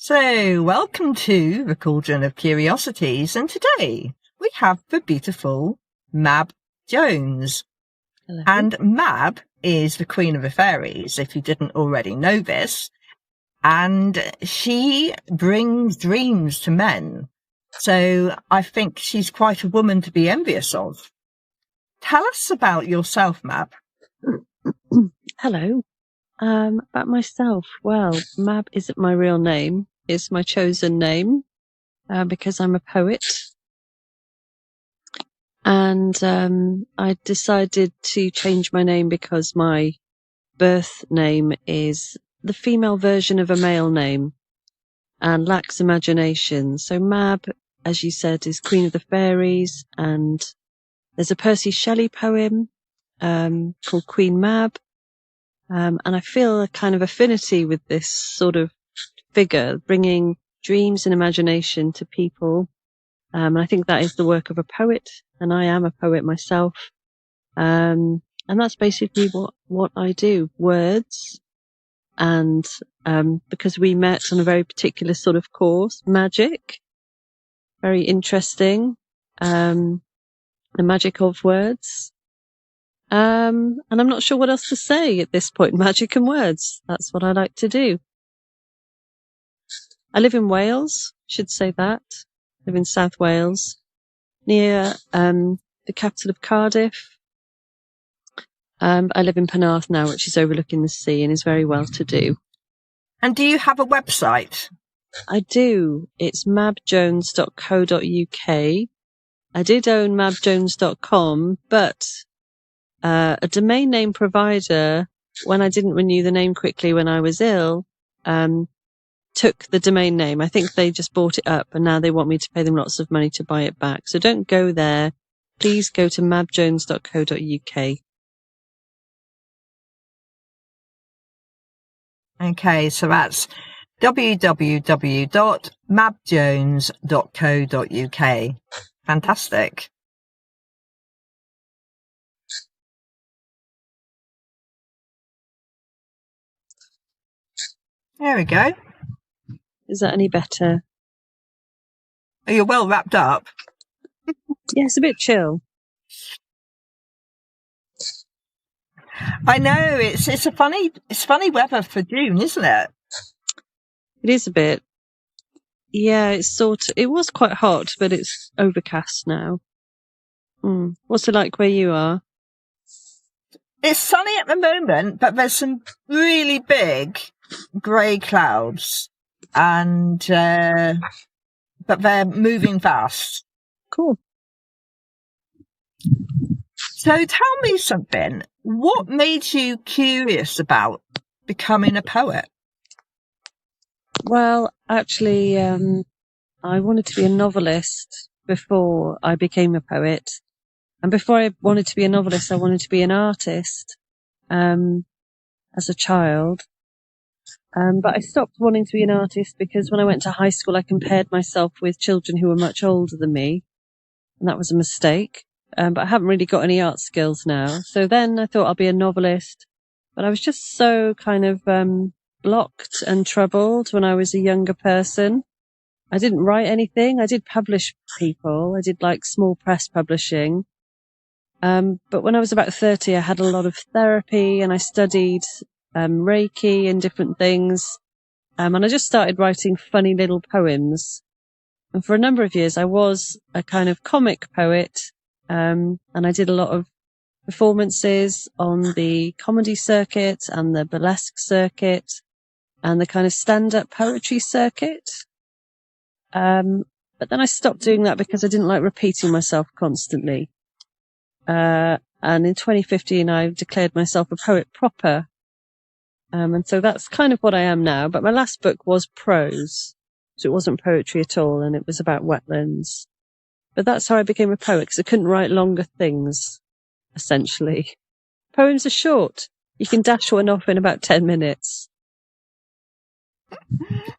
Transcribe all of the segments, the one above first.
So, welcome to the Cauldron of Curiosities, and today we have the beautiful Mab Jones. Hello. And Mab is the Queen of the Fairies, if you didn't already know this, and she brings dreams to men. So I think she's quite a woman to be envious of. Tell us about yourself, Mab. Hello. About myself. Well, Mab isn't my real name. It's my chosen name because I'm a poet. And I decided to change my name because my birth name is the female version of a male name and lacks imagination. So Mab, as you said, is Queen of the Fairies, and there's a Percy Shelley poem called Queen Mab. And I feel a kind of affinity with this sort of figure, bringing dreams and imagination to people. And I think that is the work of a poet, and I am a poet myself. And that's basically what I do. Words. And because we met on a very particular sort of course, magic. Very interesting. The magic of words. And I'm not sure what else to say at this point. Magic and words. That's what I like to do. I live in Wales, should say that. I live in South Wales, near the capital of Cardiff. I live in Penarth now, which is overlooking the sea and is very well to do. And do you have a website? I do. It's mabjones.co.uk. I did own mabjones.com, but a domain name provider, when I didn't renew the name quickly when I was ill, took the domain name. I think they just bought it up and now they want me to pay them lots of money to buy it back. So don't go there. Please go to mabjones.co.uk. Okay, so that's www.mabjones.co.uk. Fantastic. There we go. Is that any better? You're well wrapped up. Yeah, it's a bit chill. I know, it's funny weather for June, isn't it? It is a bit. Yeah, it was quite hot, but it's overcast now. What's it like where you are? It's sunny at the moment, but there's some really big grey clouds, and but they're moving fast. Cool. So tell me something. What made you curious about becoming a poet? Well, actually, I wanted to be a novelist before I became a poet. And before I wanted to be a novelist, I wanted to be an artist as a child. But I stopped wanting to be an artist because when I went to high school, I compared myself with children who were much older than me. And that was a mistake. But I haven't really got any art skills now. So then I thought I'll be a novelist. But I was just so kind of blocked and troubled when I was a younger person. I didn't write anything. I did publish people. I did like small press publishing. But when I was about 30, I had a lot of therapy and I studied Reiki and different things. And I just started writing funny little poems. And for a number of years, I was a kind of comic poet. And I did a lot of performances on the comedy circuit and the burlesque circuit and the kind of stand-up poetry circuit. But then I stopped doing that because I didn't like repeating myself constantly. And in 2015, I declared myself a poet proper. And so that's kind of what I am now. But my last book was prose. So it wasn't poetry at all. And it was about wetlands. But that's how I became a poet, because I couldn't write longer things, essentially. Poems are short. You can dash one off in about 10 minutes.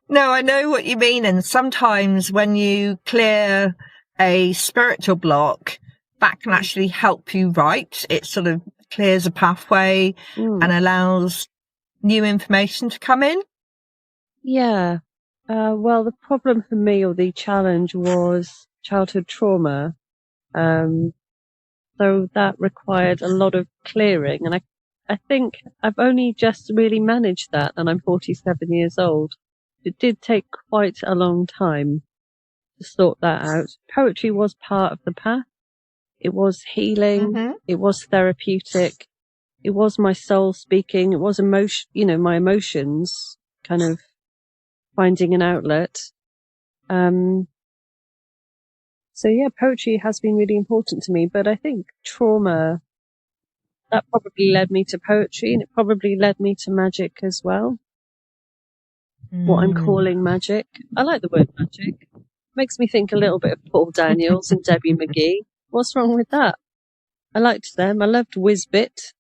No, I know what you mean. And sometimes when you clear a spiritual block, that can actually help you write. It sort of clears a pathway and allows new information to come in. Yeah. Well, the problem for me, or the challenge, was childhood trauma. So that required a lot of clearing, and I think I've only just really managed that, and I'm 47 years old. It did take quite a long time to sort that out. Poetry was part of the path. It was healing. Mm-hmm. It was therapeutic. It was my soul speaking. It was emotion, my emotions kind of finding an outlet. So yeah, poetry has been really important to me, but I think trauma, that probably led me to poetry, and it probably led me to magic as well. What I'm calling magic. I like the word magic. Makes me think a little bit of Paul Daniels and Debbie McGee. What's wrong with that? I liked them. I loved Whizbit.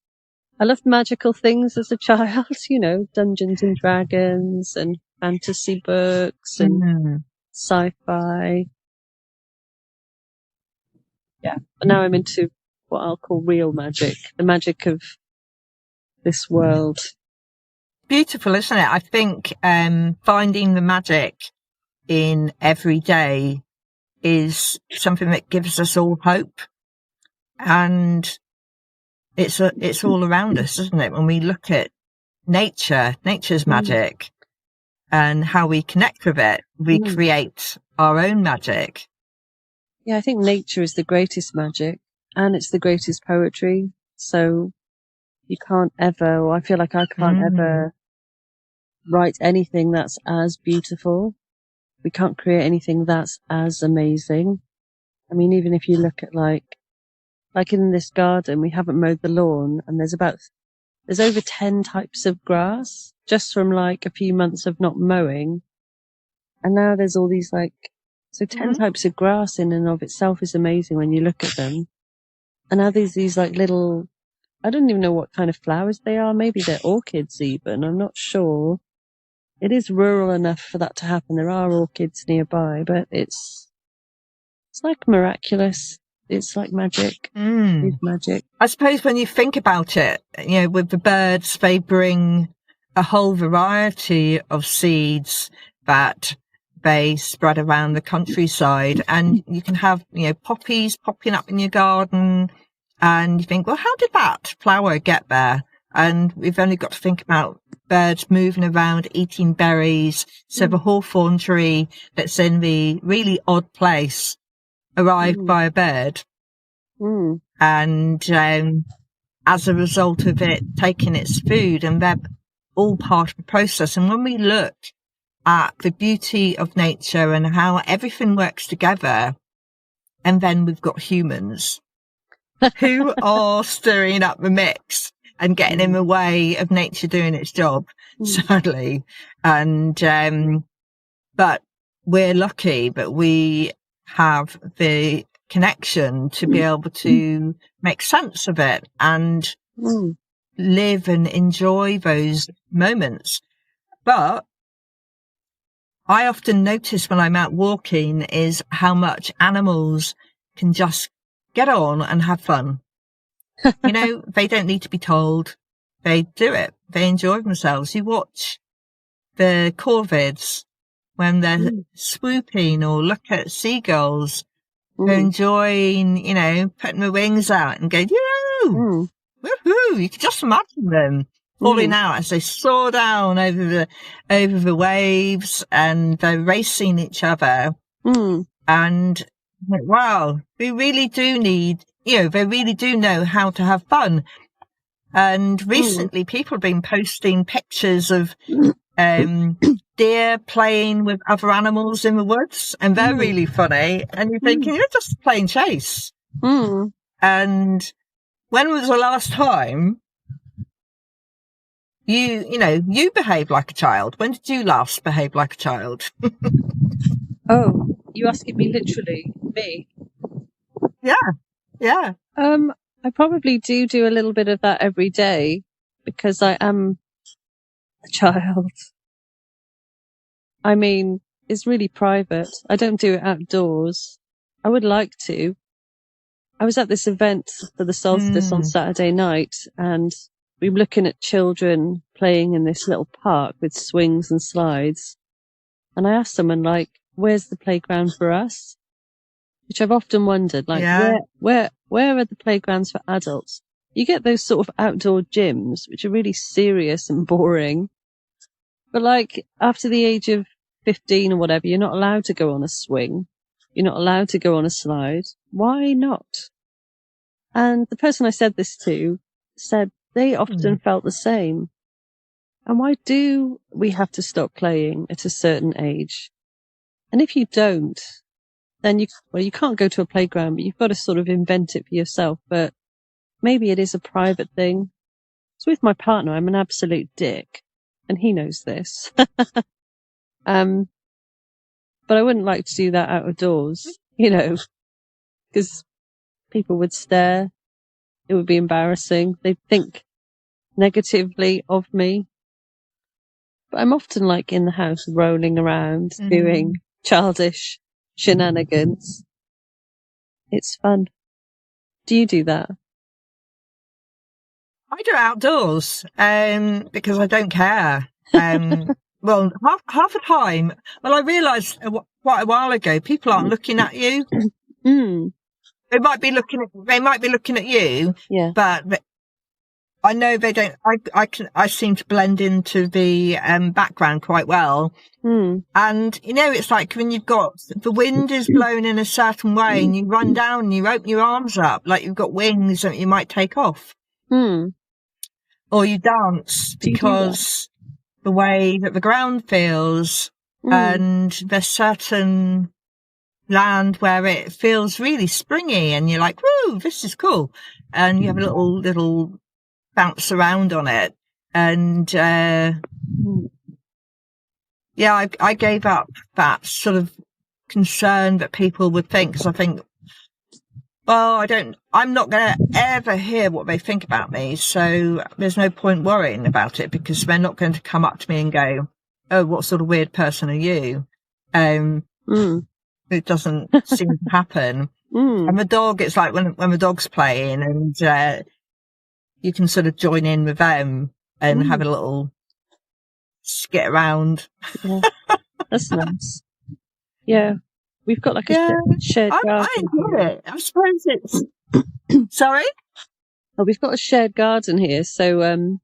I loved magical things as a child, Dungeons and Dragons and fantasy books and sci-fi. Yeah, but now I'm into what I'll call real magic, the magic of this world. Beautiful, isn't it? I think finding the magic in every day is something that gives us all hope, and it's all around us, isn't it? When we look at nature's magic and how we connect with it, we create our own magic. Yeah, I think nature is the greatest magic, and it's the greatest poetry. So you can't ever, or I feel like I can't ever write anything that's as beautiful. We can't create anything that's as amazing. I mean, even if you look at like in this garden, we haven't mowed the lawn, and there's over 10 types of grass just from like a few months of not mowing. And now there's all these 10 types of grass in and of itself is amazing when you look at them. And now there's these like little, I don't even know what kind of flowers they are. Maybe they're orchids even. I'm not sure. It is rural enough for that to happen. There are orchids nearby, but it's like miraculous. It's like magic. It's magic. I suppose when you think about it, with the birds, they bring a whole variety of seeds that they spread around the countryside, and you can have, poppies popping up in your garden, and you think, well, how did that flower get there? And we've only got to think about birds moving around, eating berries. So the hawthorn tree that's in the really odd place arrived by a bird. And as a result of it taking its food, and they're all part of the process. And when we look at the beauty of nature and how everything works together, and then we've got humans who are stirring up the mix and getting in the way of nature doing its job, sadly. And but we're lucky that we have the connection to be able to make sense of it and live and enjoy those moments. But I often notice when I'm out walking is how much animals can just get on and have fun. They don't need to be told. They do it. They enjoy themselves. You watch the corvids when they're swooping, or look at seagulls. They're enjoying, putting their wings out and going, yoo! Woohoo! You can just imagine them falling out as they soar down over the waves, and they're racing each other. And wow, they really do need, they really do know how to have fun. And recently people have been posting pictures of deer playing with other animals in the woods, and they're really funny. And you're thinking, you're just playing chase. And when was the last time you behaved like a child? When did you last behave like a child? Oh, you asking me literally? Me? Yeah. I probably do a little bit of that every day because I am a child. I mean, it's really private. I don't do it outdoors. I would like to. I was at this event for the solstice on Saturday night, and we were looking at children playing in this little park with swings and slides. And I asked someone, like, where's the playground for us? Which I've often wondered, like, where are the playgrounds for adults? You get those sort of outdoor gyms, which are really serious and boring. But like, after the age of 15 or whatever, you're not allowed to go on a swing. You're not allowed to go on a slide. Why not? And the person I said this to said they often felt the same. And why do we have to stop playing at a certain age? And if you don't, then you can't go to a playground, but you've got to sort of invent it for yourself. But maybe it is a private thing. So with my partner, I'm an absolute dick, and he knows this. But I wouldn't like to do that out of doors, because people would stare. It would be embarrassing. They'd think negatively of me. But I'm often like in the house rolling around, doing childish shenanigans. It's fun. Do you do that? I do it outdoors, because I don't care. Well, half the time, well, I realised quite a while ago, people aren't looking at you. They might be looking at you, but I know they don't. I seem to blend into the background quite well. And it's like when you've got the wind is blowing in a certain way, and you run down and you open your arms up like you've got wings that you might take off. Or you dance because the way that the ground feels, and there's certain land where it feels really springy, and you're like, "Woo, this is cool," and you have a little bounce around on it. And I gave up that sort of concern that people would think, because I think, well, I'm not going to ever hear what they think about me, so there's no point worrying about it, because they're not going to come up to me and go, "Oh, what sort of weird person are you?" It doesn't seem to happen. And the dog, it's like when the dog's playing, and you can sort of join in with them and have a little skit around. Yeah, that's nice. Yeah. We've got like a shared garden. I enjoy it. I suppose it's... Sorry? Oh, we've got a shared garden here. So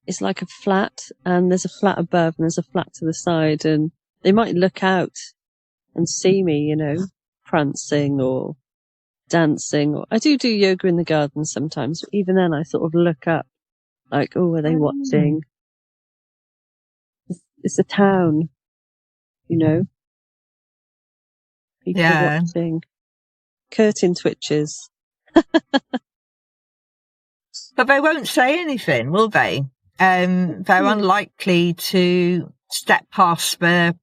it's like a flat, and there's a flat above and there's a flat to the side, and they might look out and see me, prancing or dancing. Or I do yoga in the garden sometimes, but even then I sort of look up like, oh, are they watching? It's a town, People watching. Curtain twitches. But they won't say anything, will they? They're unlikely to step past the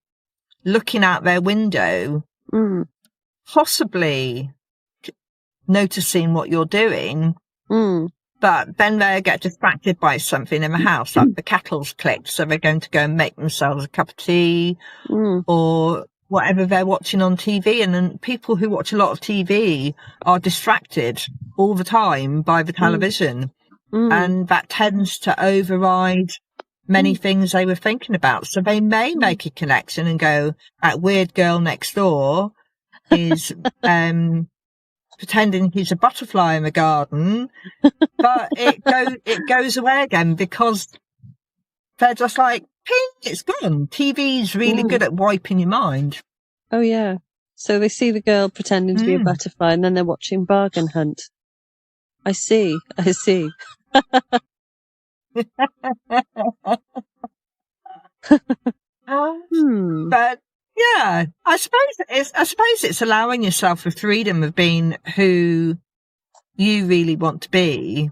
looking out their window, possibly noticing what you're doing, but then they get distracted by something in the house, like the kettle's clicked, so they're going to go and make themselves a cup of tea, or whatever they're watching on TV. And then people who watch a lot of TV are distracted all the time by the television, and that tends to override many things they were thinking about. So they may make a connection and go, "That weird girl next door is pretending he's a butterfly in the garden," but it goes away again, because they're just like, ping, it's gone. TV's really good at wiping your mind. Oh yeah. So they see the girl pretending to be a butterfly, and then they're watching Bargain Hunt. I see. But yeah, I suppose it's allowing yourself the freedom of being who you really want to be,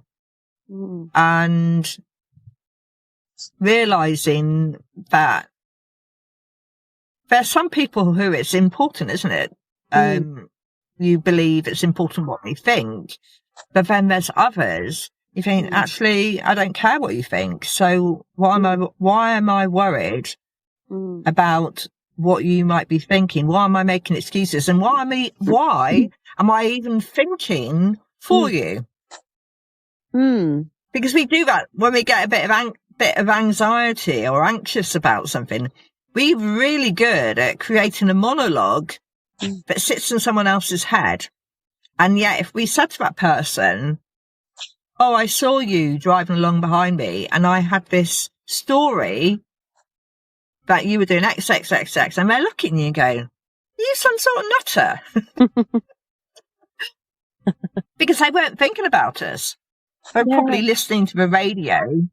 and realizing that there's some people who it's important, isn't it? You believe it's important what they think, but then there's others. You think, actually, I don't care what you think. So why am I worried about what you might be thinking? Why am I making excuses? And why am I even thinking for you? Because we do that when we get a bit of anxiety or anxious about something. we're really good at creating a monologue that sits in someone else's head. And yet, if we said to that person, oh, I saw you driving along behind me and I had this story that you were doing X, X, X, X, and they're looking at you and going, are you some sort of nutter? Because they weren't thinking about us. They're probably listening to the radio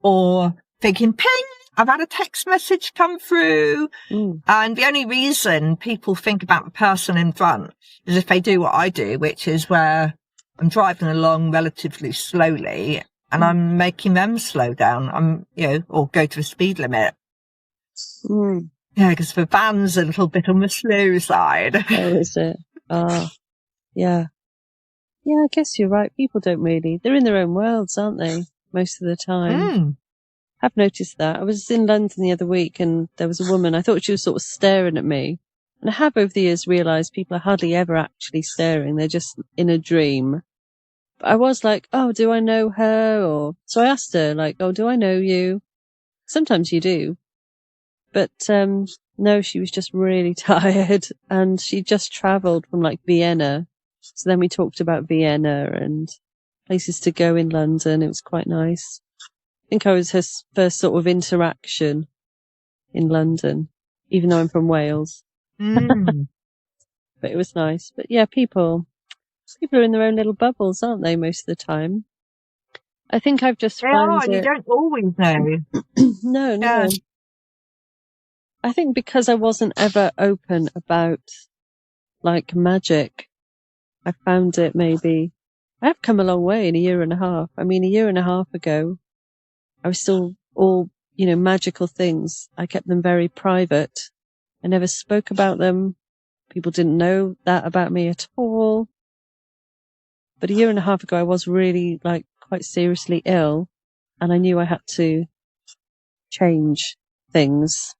or thinking, ping, I've had a text message come through. And the only reason people think about the person in front is if they do what I do, which is where I'm driving along relatively slowly and I'm making them slow down. Or go to the speed limit. Yeah, because the van's a little bit on the slow side. Oh, is it? Oh, yeah. Yeah, I guess you're right. People don't really. They're in their own worlds, aren't they? Most of the time. I've noticed that. I was in London the other week and there was a woman, I thought she was sort of staring at me. And I have over the years realised people are hardly ever actually staring. They're just in a dream. But I was like, oh, do I know her? So I asked her, like, oh, do I know you? Sometimes you do. But no, she was just really tired and she just travelled from like Vienna. So then we talked about Vienna and places to go in London. It was quite nice. I think I was her first sort of interaction in London, even though I'm from Wales. But it was nice. But yeah, people are in their own little bubbles, aren't they, most of the time? I think I've just found it... You don't always know. No. Yeah. I think because I wasn't ever open about, like, magic, I found it maybe... I have come a long way in a year and a half. I mean, a year and a half ago, I was still all, magical things. I kept them very private. I never spoke about them. People didn't know that about me at all. But a year and a half ago, I was really, like, quite seriously ill. And I knew I had to change things.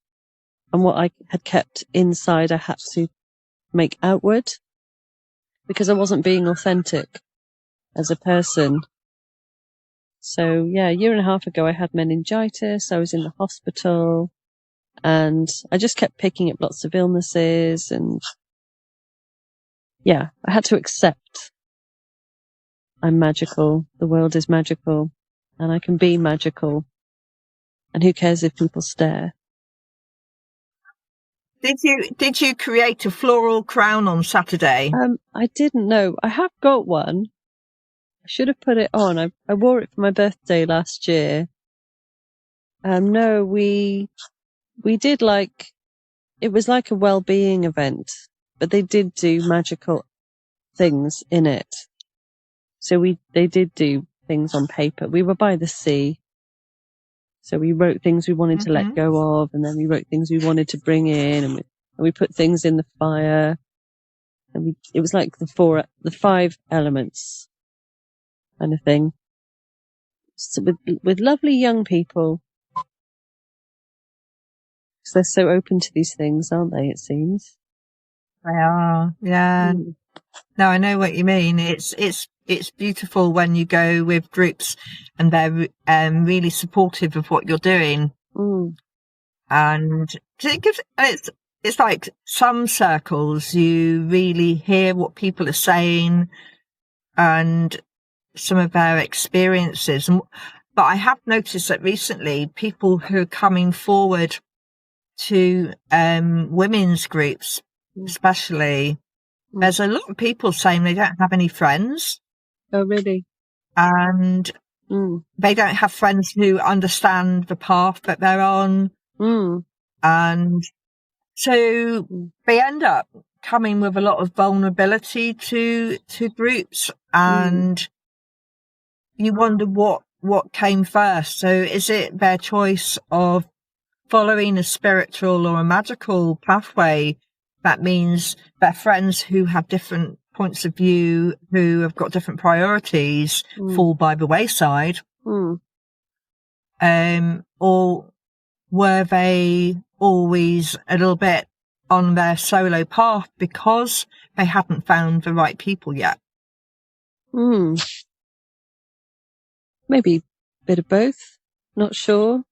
And what I had kept inside, I had to make outward. Because I wasn't being authentic as a person. So, yeah, a year and a half ago, I had meningitis. I was in the hospital. And I just kept picking up lots of illnesses. And, yeah, I had to accept I'm magical. The world is magical. And I can be magical. And who cares if people stare? Did you create a floral crown on Saturday? I didn't know. I have got one. I should have put it on. I wore it for my birthday last year. No, we did it was like a well-being event, but they did do magical things in it. So they did do things on paper. We were by the sea. So we wrote things we wanted to let go of, and then we wrote things we wanted to bring in, and we put things in the fire. And it was like the 5 elements kind of thing. So with lovely young people. Because they're so open to these things, aren't they, it seems? They are, yeah. No, I know what you mean. It's beautiful when you go with groups and they're really supportive of what you're doing. And it's like some circles you really hear what people are saying and some of their experiences. But I have noticed that recently people who are coming forward to women's groups, especially, there's a lot of people saying they don't have any friends. Oh, really? And they don't have friends who understand the path that they're on. And so they end up coming with a lot of vulnerability to groups, and you wonder what came first. So is it their choice of following a spiritual or a magical pathway? That means their friends who have different points of view, who have got different priorities, fall by the wayside. Or were they always a little bit on their solo path because they hadn't found the right people yet? Maybe a bit of both. Not sure.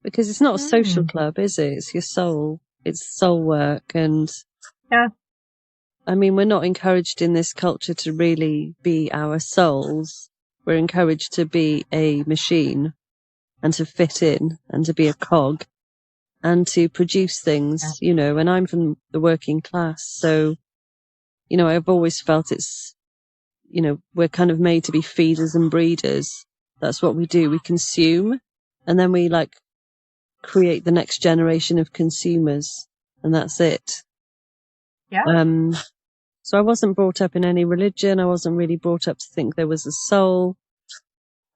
because it's not a social club, is it? It's your soul. It's soul work. And yeah, I mean, we're not encouraged in this culture to really be our souls. We're encouraged to be a machine and to fit in and to be a cog and to produce things, you know, and I'm from the working class. So, you know, I've always felt it's, you know, we're kind of made to be feeders and breeders. That's what we do. We consume, and then we like create the next generation of consumers, and that's it. Yeah. So I wasn't brought up in any religion. I wasn't really brought up to think there was a soul.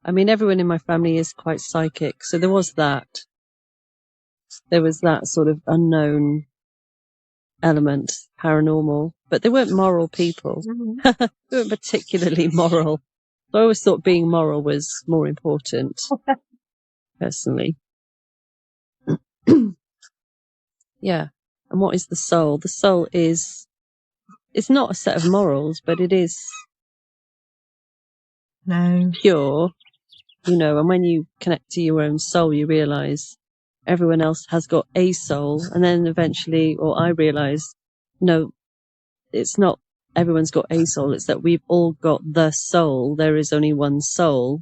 I mean, everyone in my family is quite psychic, so there was that. There was that sort of unknown element, paranormal, but they weren't moral people. They weren't particularly moral. So I always thought being moral was more important, personally. Yeah. And what is the soul? The soul is, it's not a set of morals, but it is pure, you know, and when you connect to your own soul, you realise everyone else has got a soul. And then eventually, or I realised, no, it's not everyone's got a soul. It's that we've all got the soul. There is only one soul.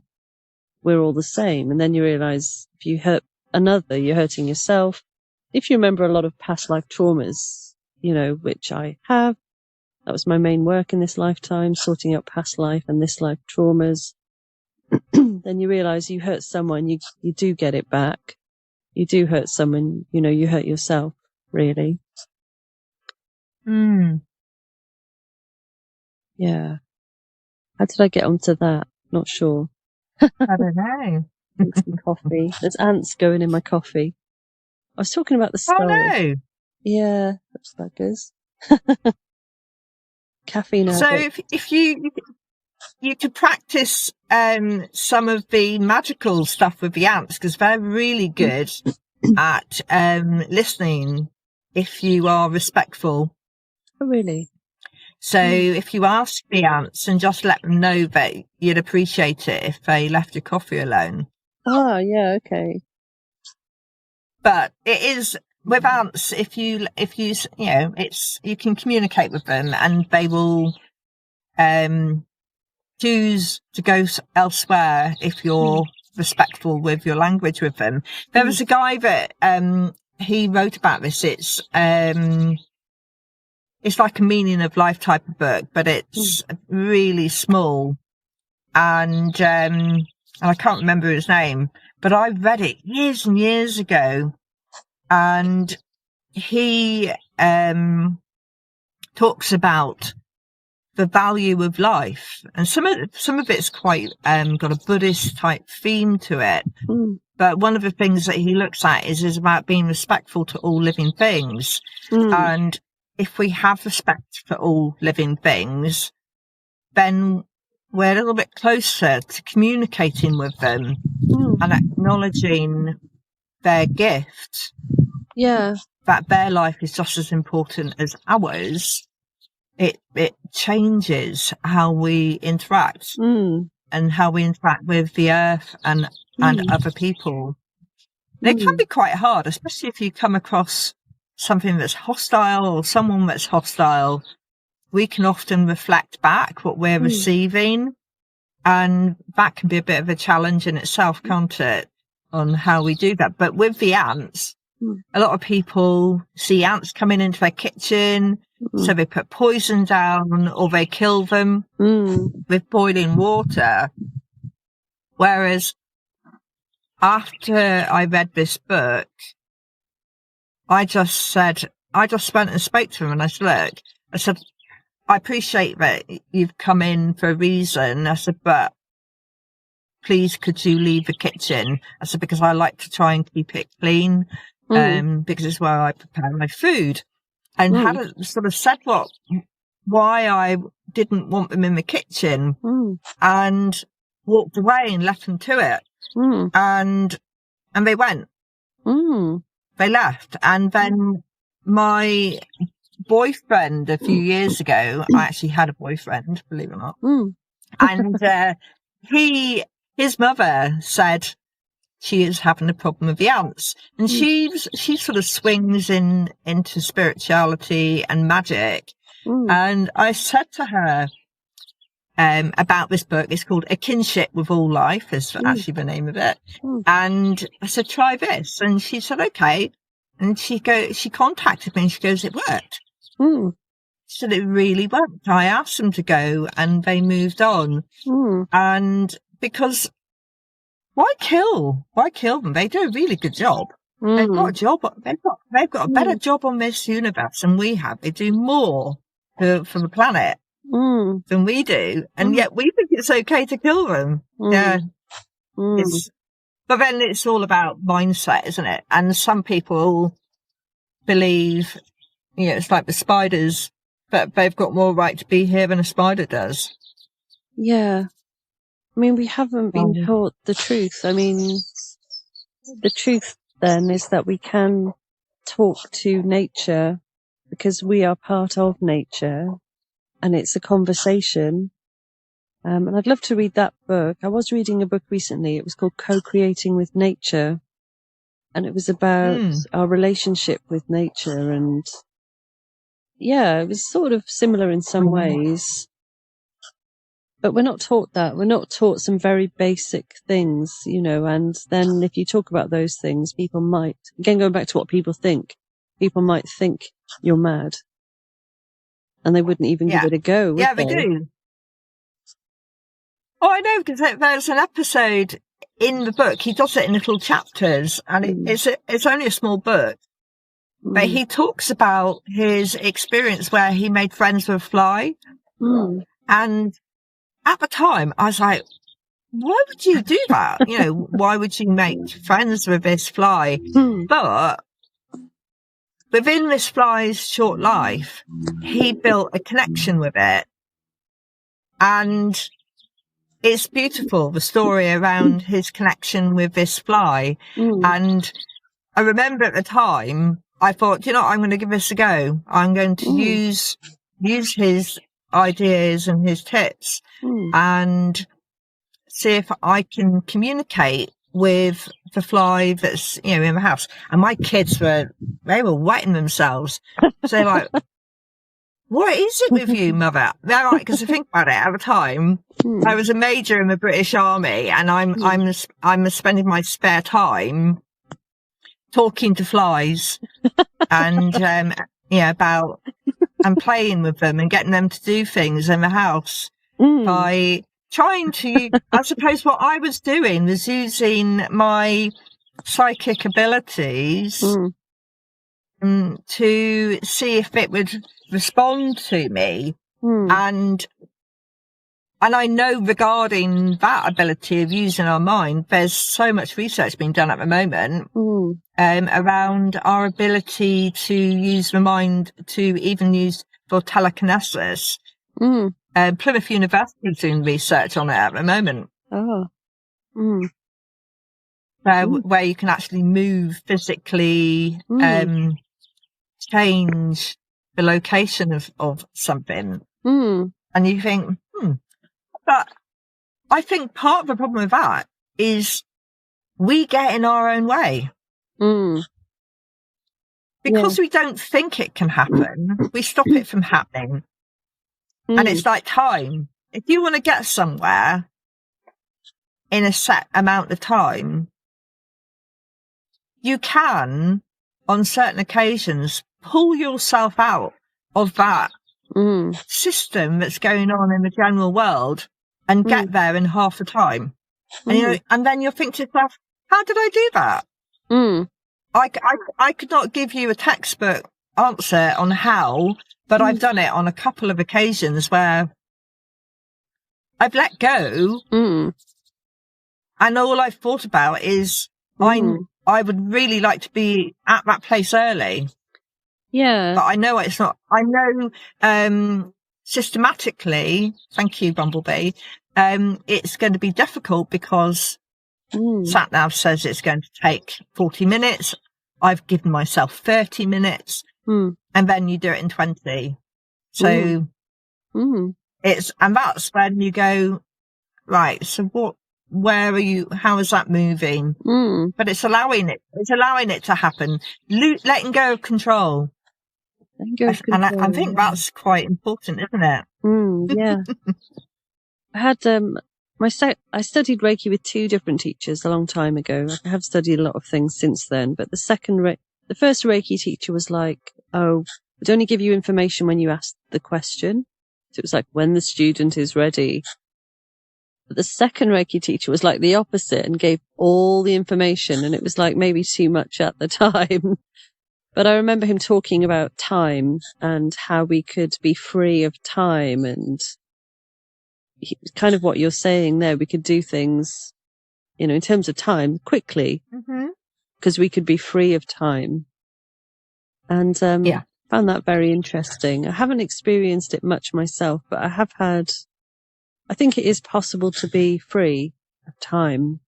We're all the same. And then you realise if you hurt another, you're hurting yourself. If you remember a lot of past life traumas, you know, which I have, that was my main work in this lifetime, sorting out past life and this life traumas. Then you realise you hurt someone, you do get it back. You do hurt someone, you know, you hurt yourself, really. Yeah. How did I get onto that? Not sure. I don't know. Drink some coffee. There's ants going in my coffee. I was talking about the soul. Oh no. Yeah, that's buggers. Caffeine. So if you could practice some of the magical stuff with the ants, because they're really good at listening if you are respectful. Oh, really? So if you ask the ants and just let them know that you'd appreciate it if they left your coffee alone. Ah, yeah, okay. But it is with ants, if you know, it's, you can communicate with them and they will choose to go elsewhere if you're respectful with your language with them. There was a guy that he wrote about this. It's like a meaning of life type of book, but it's really small. And I can't remember his name, but I read it years and years ago. And he talks about the value of life, and some of it's quite got a Buddhist type theme to it. But one of the things that he looks at is about being respectful to all living things. And if we have respect for all living things, then we're a little bit closer to communicating with them and acknowledging their gift. Yeah. That their life is just as important as ours. It changes how we interact and how we interact with the earth and other people. And it can be quite hard, especially if you come across something that's hostile or someone that's hostile. We can often reflect back what we're receiving, and that can be a bit of a challenge in itself, can't it, on how we do that. But with the ants, a lot of people see ants coming into their kitchen, so they put poison down or they kill them with boiling water. Whereas after I read this book, I just went and spoke to them and I said, I appreciate that you've come in for a reason. I said, but please could you leave the kitchen? I said, because I like to try and keep it clean, because it's where I prepare my food. And hadn't sort of said why I didn't want them in the kitchen, and walked away and left them to it. And they went. They left. And then my boyfriend a few years ago, I actually had a boyfriend, believe it or not. And his mother said she is having a problem with the ants. And she sort of swings into spirituality and magic. And I said to her about this book, it's called A Kinship with All Life, is actually the name of it. And I said, try this. And she said, okay. And she contacted me and she goes, it worked. She said it really worked. I asked them to go and they moved on. And because why kill them? They do a really good job. They've got a job. They've got a better job on this universe than we have. They do more for the planet than we do. And yet we think it's okay to kill them. Yeah. But then it's all about mindset, isn't it? And some people believe, it's like the spiders, but they've got more right to be here than a spider does. Yeah. I mean, we haven't been taught the truth. I mean, the truth then is that we can talk to nature because we are part of nature and it's a conversation. And I'd love to read that book. I was reading a book recently. It was called Co-Creating with Nature. And it was about our relationship with nature. And yeah, it was sort of similar in some ways. But we're not taught that. We're not taught some very basic things, and then if you talk about those things, people might, again, going back to what people might think you're mad. And they wouldn't even give it a go, would they? They do. Oh, I know, because there's an episode in the book. He does it in little chapters, and it's only a small book. But he talks about his experience where he made friends with a fly. And at the time, I was like, why would you do that? Why would you make friends with this fly? But within this fly's short life, he built a connection with it. And it's beautiful, the story around his connection with this fly. And I remember at the time, I thought, I'm going to give this a go. I'm going to use his ideas and his tips and see if I can communicate with the fly that's, in the house. And my kids they were wetting themselves. So they're like, what is it with you, mother? They're like, because I think about it at the time, I was a major in the British Army and I'm spending my spare time talking to flies and, about and playing with them and getting them to do things in the house by trying to, I suppose what I was doing was using my psychic abilities to see if it would respond to me. And I know regarding that ability of using our mind, there's so much research being done at the moment around our ability to use the mind to even use for telekinesis. Plymouth University is doing research on it at the moment. Where you can actually move physically, change the location of something. And you think, but I think part of the problem with that is we get in our own way. Because we don't think it can happen, we stop it from happening. And it's like time. If you want to get somewhere in a set amount of time, you can, on certain occasions, pull yourself out of that system that's going on in the general world and get there in half the time. And, and then you'll think to yourself, how did I do that? I could not give you a textbook answer on how, but I've done it on a couple of occasions where I've let go and all I've thought about is I would really like to be at that place early. Yeah. But I know it's not. I know systematically, thank you, Bumblebee, it's going to be difficult because SatNav says it's going to take 40 minutes. I've given myself 30 minutes and then you do it in 20. So it's, and that's when you go, right, so where are you, how is that moving? But it's allowing it to happen, letting go of control. And I think that's quite important, isn't it? Yeah. I had I studied Reiki with 2 different teachers a long time ago. I have studied a lot of things since then, but the first Reiki teacher was like, "Oh, I'd only give you information when you asked the question." So it was like, when the student is ready. But the second Reiki teacher was like the opposite and gave all the information, and it was like maybe too much at the time. But I remember him talking about time and how we could be free of time, and kind of what you're saying there. We could do things, in terms of time quickly, because we could be free of time. And found that very interesting. I haven't experienced it much myself, but I think it is possible to be free of time.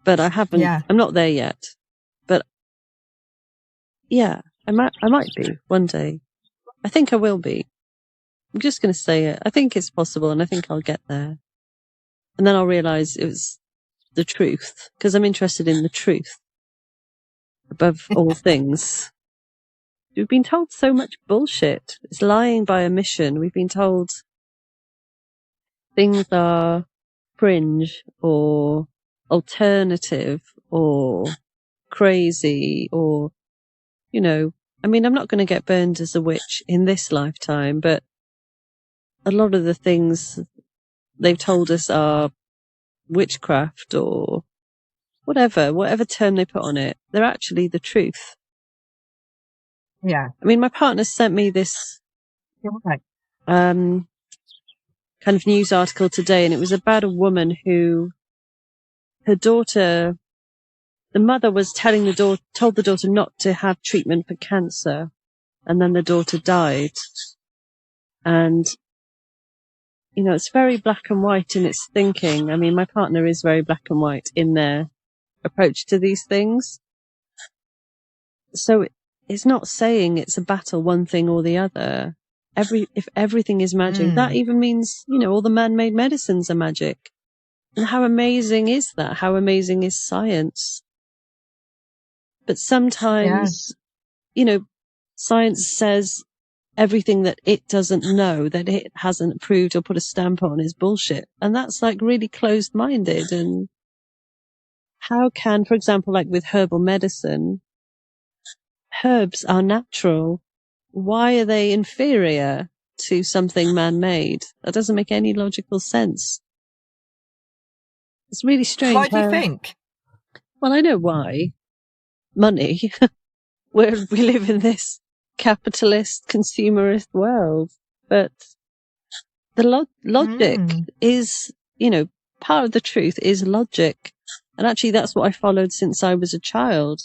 But I haven't, I'm not there yet. But yeah, I might be one day. I think I will be. I'm just going to say it. I think it's possible, and I think I'll get there. And then I'll realize it was the truth, because I'm interested in the truth above all things. We've been told so much bullshit. It's lying by omission. We've been told things are fringe or alternative or crazy or, I'm not going to get burned as a witch in this lifetime, but a lot of the things they've told us are witchcraft or whatever term they put on it. They're actually the truth. Yeah. I mean, my partner sent me this kind of news article today, and it was about a woman who, her daughter, the mother was told the daughter not to have treatment for cancer, and then the daughter died. And, it's very black and white in its thinking. I mean, my partner is very black and white in their approach to these things. So it's not saying it's a battle, one thing or the other. If everything is magic, that even means, all the man-made medicines are magic. And how amazing is that? How amazing is science? But sometimes, science says everything that it doesn't know, that it hasn't proved or put a stamp on, is bullshit. And that's like really closed-minded. And how can, for example, like with herbal medicine, herbs are natural. Why are they inferior to something man-made? That doesn't make any logical sense. It's really strange. Why do you think? Well, I know why. Money. We live in this capitalist, consumerist world. But the logic is, part of the truth is logic. And actually that's what I followed since I was a child.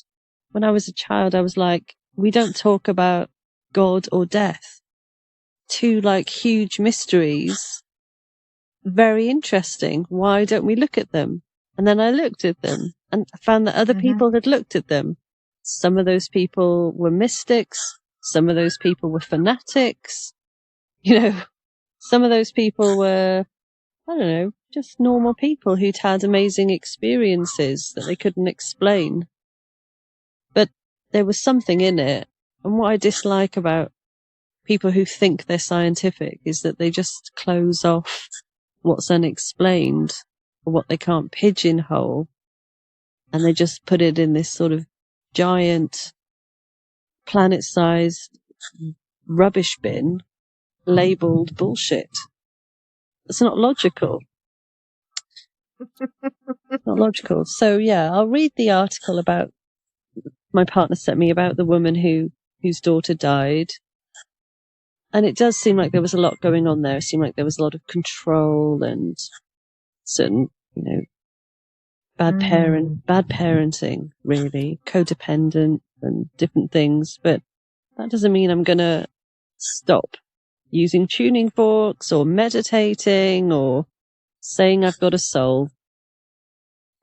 When I was a child, I was like, we don't talk about God or death. 2 like huge mysteries. Very interesting. Why don't we look at them? And then I looked at them and I found that other people had looked at them. Some of those people were mystics. Some of those people were fanatics. Some of those people were, I don't know, just normal people who'd had amazing experiences that they couldn't explain. But there was something in it. And what I dislike about people who think they're scientific is that they just close off what's unexplained or what they can't pigeonhole, and they just put it in this sort of giant planet-sized rubbish bin labeled bullshit. It's not logical. Not logical. So yeah, I'll read the article about my partner sent me about the woman whose daughter died. And it does seem like there was a lot going on there. It seemed like there was a lot of control and certain, bad parenting, really, codependent and different things. But that doesn't mean I'm going to stop using tuning forks or meditating or saying I've got a soul,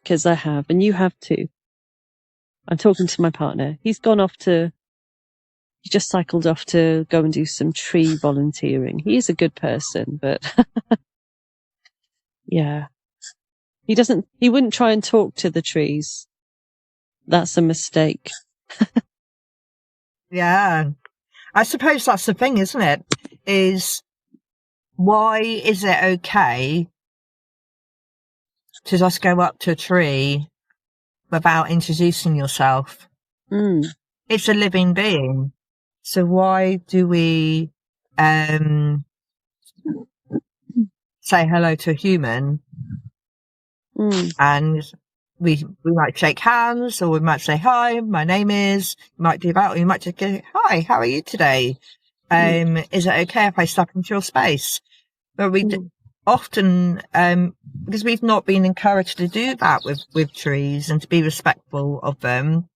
because I have, and you have too. I'm talking to my partner. He just cycled off to go and do some tree volunteering. He is a good person, but Yeah. He wouldn't try and talk to the trees. That's a mistake. Yeah. I suppose that's the thing, isn't it? Is why is it okay to just go up to a tree without introducing yourself? Mm. It's a living being. So why do we say hello to a human and we might shake hands, or we might say, hi, my name is, you might do that, or you might just go, hi, how are you today? Is it okay if I step into your space? But we often, because we've not been encouraged to do that with trees and to be respectful of them,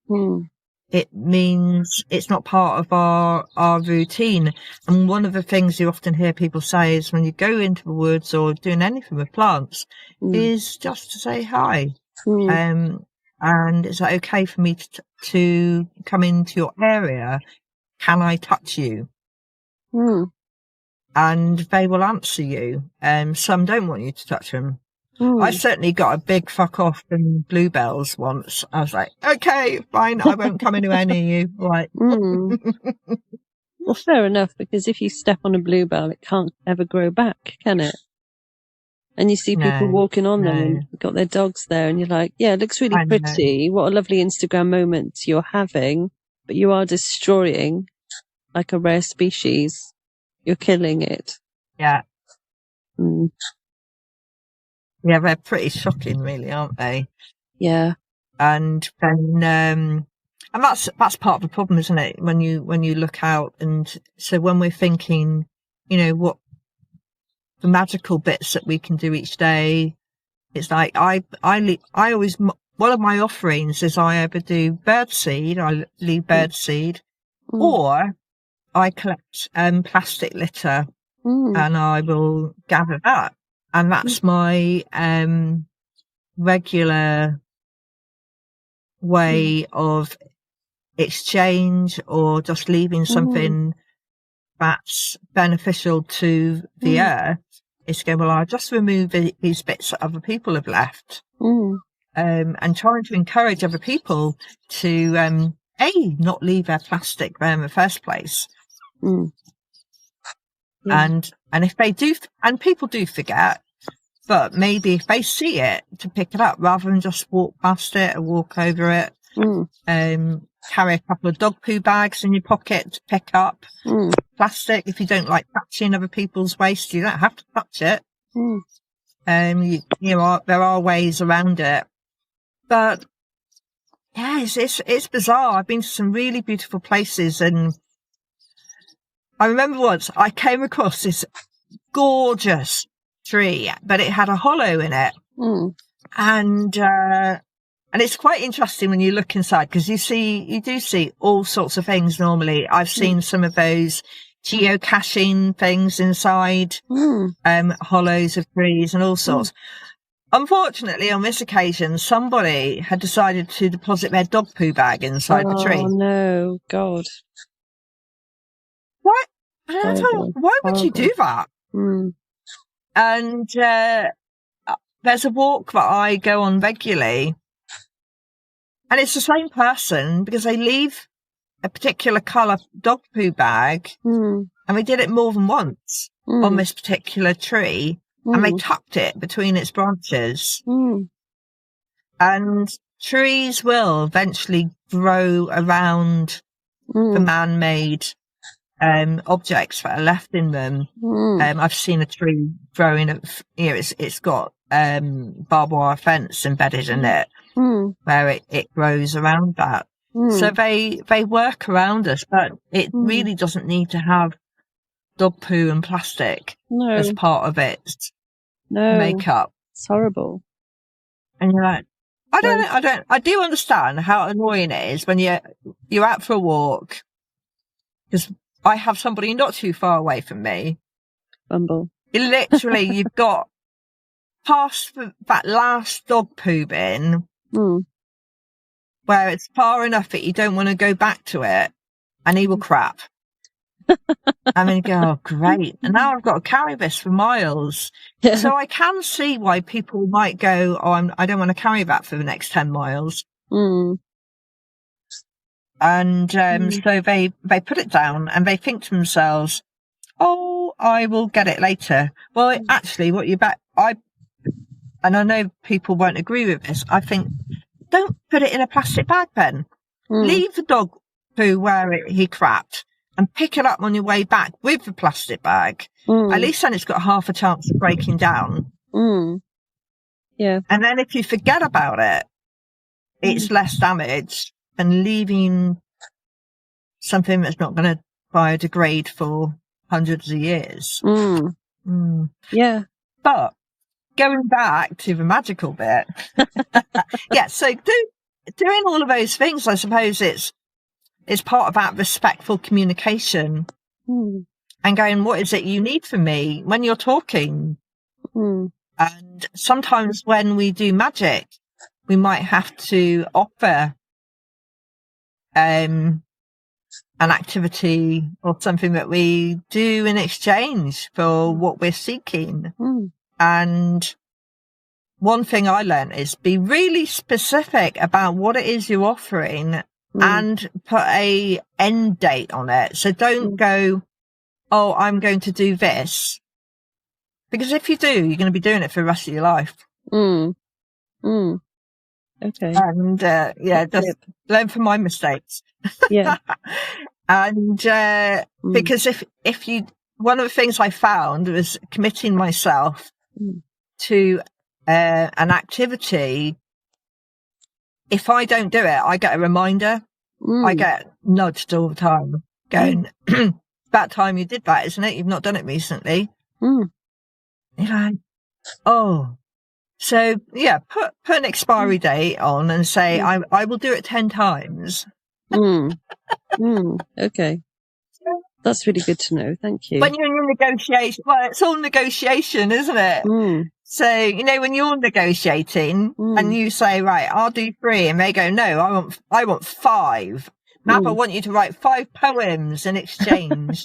it means it's not part of our routine. And one of the things you often hear people say is when you go into the woods or doing anything with plants is just to say hi. And is that okay for me to come into your area? Can I touch you? And they will answer you. Some don't want you to touch them. I certainly got a big fuck off from bluebells once. I was like, okay, fine, I won't come anywhere near you. Right. Well, fair enough, because if you step on a bluebell, it can't ever grow back, can it? And you see people walking on them and got their dogs there, and you're like, yeah, it looks really pretty. What a lovely Instagram moment you're having, but you are destroying like a rare species. You're killing it. Yeah. Yeah, they're pretty shocking, really, aren't they? Yeah. And then, and that's part of the problem, isn't it? When you look out, and so when we're thinking, you know, what the magical bits that we can do each day, it's like I always, one of my offerings is I either do birdseed, I leave birdseed, or I collect plastic litter and I will gather that. And that's my regular way of exchange, or just leaving something that's beneficial to the earth. Is going, well, I'll just remove these bits that other people have left. And trying to encourage other people to, not leave their plastic there in the first place. And if they do, and people do forget, but maybe if they see it, to pick it up rather than just walk past it or walk over it. Carry a couple of dog poo bags in your pocket to pick up plastic. If you don't like touching other people's waste, you don't have to touch it. There are ways around it, but yeah, it's bizarre. I've been to some really beautiful places, and I remember once I came across this gorgeous tree, but it had a hollow in it. And it's quite interesting when you look inside, because you do see all sorts of things normally. I've seen some of those geocaching things inside, hollows of trees and all sorts. Unfortunately, on this occasion, somebody had decided to deposit their dog poo bag inside the tree. Oh no, God. What? Why would you do that? And there's a walk that I go on regularly, and it's the same person, because they leave a particular colour dog poo bag, and they did it more than once on this particular tree, and they tucked it between its branches. And trees will eventually grow around the man-made objects that are left in them. I've seen a tree growing, it's got barbed wire fence embedded in it, where it grows around that. So they work around us, but it really doesn't need to have dog poo and plastic as part of its makeup. It's horrible. And you're like, I do understand how annoying it is when you're out for a walk, because I have somebody not too far away from me. Bumble. Literally, you've got past that last dog poo bin, where it's far enough that you don't want to go back to it, and he will crap. I mean, oh, great. And now I've got to carry this for miles. Yeah. So I can see why people might go, oh, I don't want to carry that for the next 10 miles. Mm. And so they put it down and they think to themselves, oh, I will get it later. Well, actually, what you bet, and I know people won't agree with this, I think, don't put it in a plastic bag then. Leave the dog poo where he crapped and pick it up on your way back with the plastic bag. At least then it's got half a chance of breaking down. Yeah. And then if you forget about it, it's less damage than leaving something that's not going to biodegrade for hundreds of years. Yeah. But going back to the magical bit, yeah, so doing all of those things, I suppose it's part of that respectful communication and going, what is it you need from me when you're talking? And sometimes when we do magic, we might have to offer an activity or something that we do in exchange for what we're seeking. And one thing I learned is be really specific about what it is you're offering and put a end date on it. So don't go, oh, I'm going to do this. Because if you do, you're going to be doing it for the rest of your life. Okay. And, just learn from my mistakes. Yeah. And, because if you, one of the things I found was committing myself to, an activity. If I don't do it, I get a reminder. I get nudged all the time going, that time you did that, isn't it? You've not done it recently. You're like, oh, so yeah, put an expiry date on and say, I will do it 10 times. Okay. That's really good to know. Thank you. When you're in negotiation, well, it's all negotiation, isn't it? So, when you're negotiating and you say, right, I'll do 3, and they go, no, I want 5. Now I want you to write 5 poems in exchange.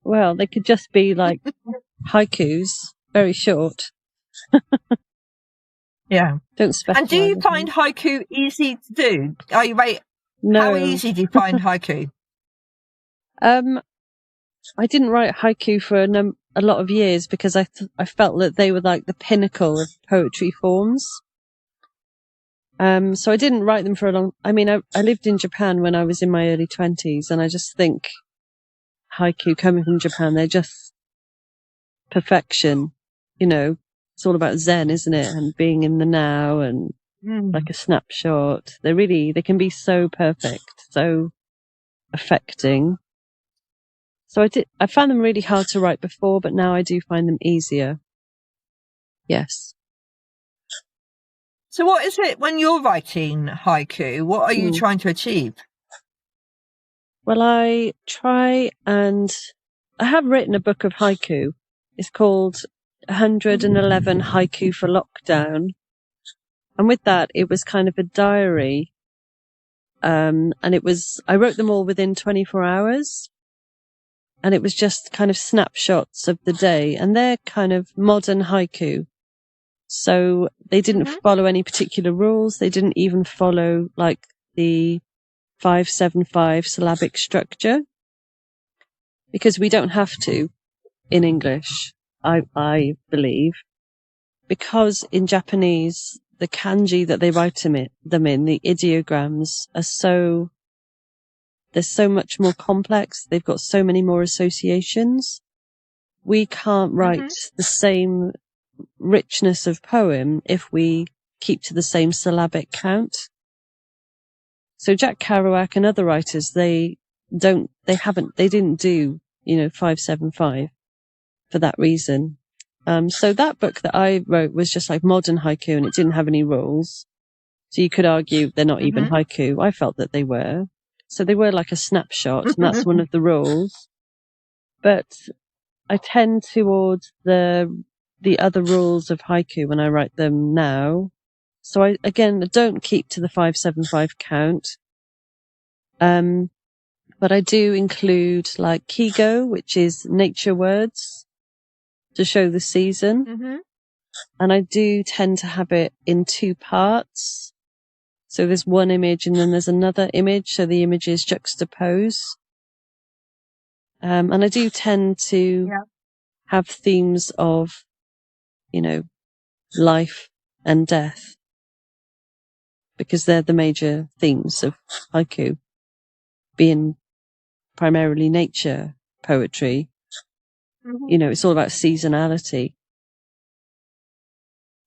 Well, they could just be like haikus, very short. Yeah. Don't specify. And do you find haiku easy to do? No. How easy do you find haiku? I didn't write haiku for a lot of years because I felt that they were like the pinnacle of poetry forms. So I didn't write them for a long. I mean, I lived in Japan when I was in my early 20s, and I just think haiku coming from Japan, they're just perfection. It's all about Zen, isn't it? And being in the now and like a snapshot. They can be so perfect, so affecting. So I found them really hard to write before, but now I do find them easier. Yes. So what is it when you're writing haiku? What are you trying to achieve? Well, I have written a book of haiku. It's called 111 Haiku for Lockdown. And with that, it was kind of a diary. And I wrote them all within 24 hours. And it was just kind of snapshots of the day. And they're kind of modern haiku. So they didn't follow any particular rules. They didn't even follow like the 5-7-5 syllabic structure. Because we don't have to in English, I believe. Because in Japanese, the kanji that they write them in, the ideograms they're so much more complex. They've got so many more associations. We can't write the same richness of poem if we keep to the same syllabic count. So Jack Kerouac and other writers, they didn't do, 5-7-5 for that reason. So that book that I wrote was just like modern haiku, and it didn't have any rules. So you could argue they're not even haiku. I felt that they were. So they were like a snapshot, and that's one of the rules. But I tend towards the other rules of haiku when I write them now. So I don't keep to the 5-7-5 count. But I do include like Kigo, which is nature words to show the season. Mm-hmm. And I do tend to have it in 2 parts. So there's one image and then there's another image. So the images juxtapose. And I do tend to have themes of, life and death, because they're the major themes of haiku, being primarily nature poetry. Mm-hmm. It's all about seasonality.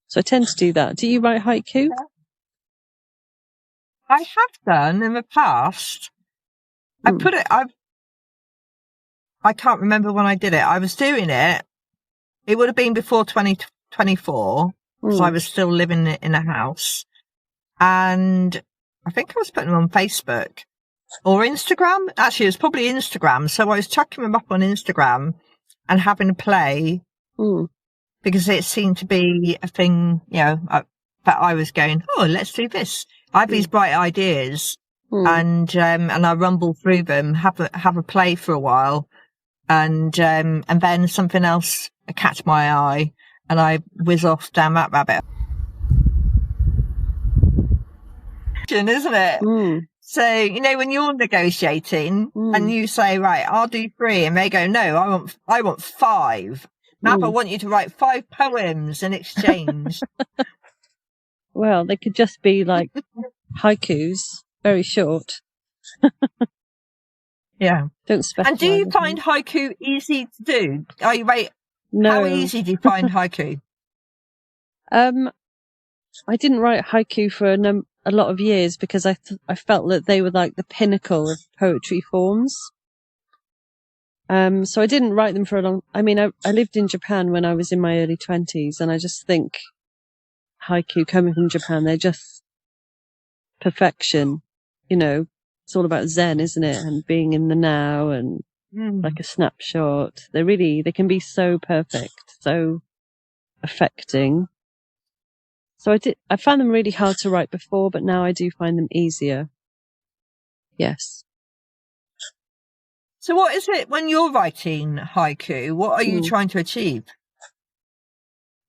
So I tend to do that. Do you write haiku? I have done in the past. I can't remember when I did it. I was doing it. It would have been before 2024, because I was still living in a house. And I think I was putting them on Facebook or Instagram. Actually, it was probably Instagram. So I was chucking them up on Instagram and having a play because it seemed to be a thing, that I was going, oh, let's do this. I have these bright ideas and I rumble through them, have a play for a while. And then something else catch my eye and I whiz off down that rabbit. Isn't it? So, when you're negotiating and you say, right, I'll do 3, and they go, no, I want 5. Mab, I want you to write 5 poems in exchange. Well, they could just be like haikus, very short. Yeah. Don't specify. And do you find haiku easy to do? No. How easy do you find haiku? I didn't write haiku for a lot of years because I felt that they were like the pinnacle of poetry forms. So I didn't write them for a long. I mean, I lived in Japan when I was in my early 20s, and I just think haiku coming from Japan, they're just perfection. It's all about Zen, isn't it? And being in the now and like a snapshot. They can be so perfect, so affecting. So I found them really hard to write before, but now I do find them easier. Yes. So what is it when you're writing haiku? What are you trying to achieve?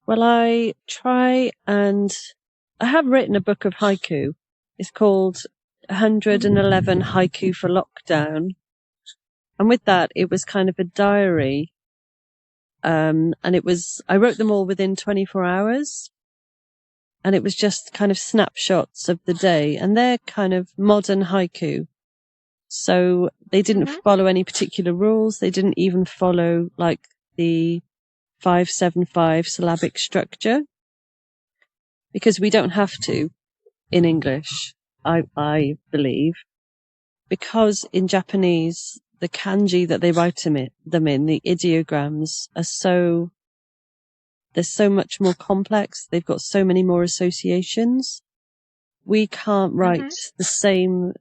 Well, I have written a book of haiku. It's called 111 Haiku for Lockdown. And with that, it was kind of a diary. And I wrote them all within 24 hours. And it was just kind of snapshots of the day. And they're kind of modern haiku. So they didn't follow any particular rules. They didn't even follow like the 5-7-5 syllabic structure. Because we don't have to in English, I believe. Because in Japanese, the kanji that they write them in, the ideograms, they're so much more complex. They've got so many more associations. We can't write the same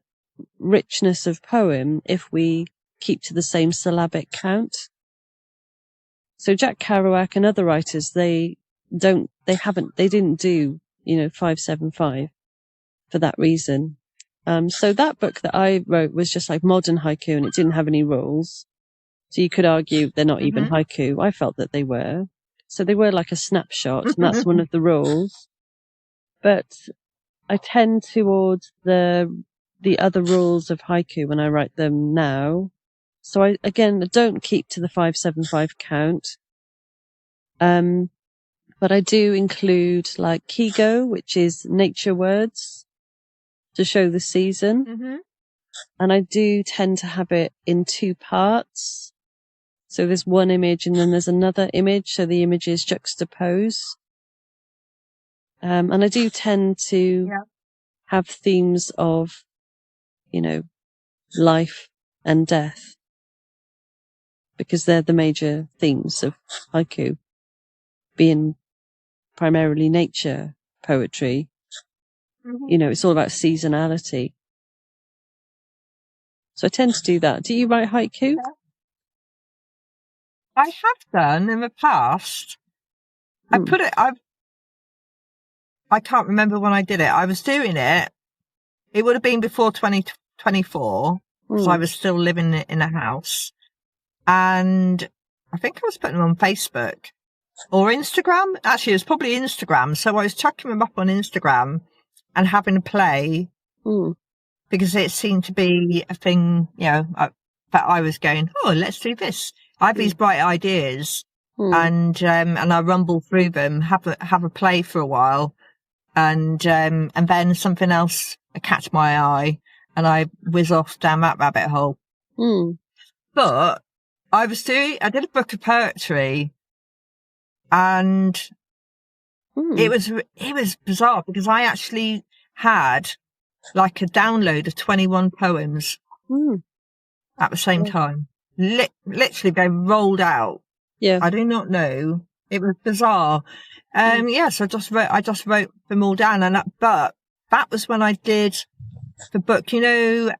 richness of poem if we keep to the same syllabic count. So Jack Kerouac and other writers, they didn't do, 5-7-5 for that reason. So that book that I wrote was just like modern haiku, and it didn't have any rules. So you could argue they're not even haiku. I felt that they were. So they were like a snapshot, and that's one of the rules. But I tend towards the other rules of haiku when I write them now. So I don't keep to the 5-7-5 count. But I do include like Kigo, which is nature words to show the season. And I do tend to have it in 2 parts. So there's one image and then there's another image. So the images juxtapose. And I do tend to have themes of, life and death, because they're the major themes of haiku, being primarily nature poetry. It's all about seasonality. So I tend to do that. Do you write haiku? I have done in the past. I can't remember when I did it. I was doing it. It would have been before 2024, because I was still living in a house. And I think I was putting them on Facebook or Instagram. Actually, it was probably Instagram. So I was chucking them up on Instagram and having a play because it seemed to be a thing, that I was going, oh, let's do this. I have these bright ideas and I rumble through them, have a play for a while. And then something else catch my eye and I whiz off down that rabbit hole. But I did a book of poetry and it was bizarre because I actually had like a download of 21 poems at the same time. Literally they rolled out. Yeah. I do not know. It was bizarre. So I just wrote them all down but that was when I did the book, Julia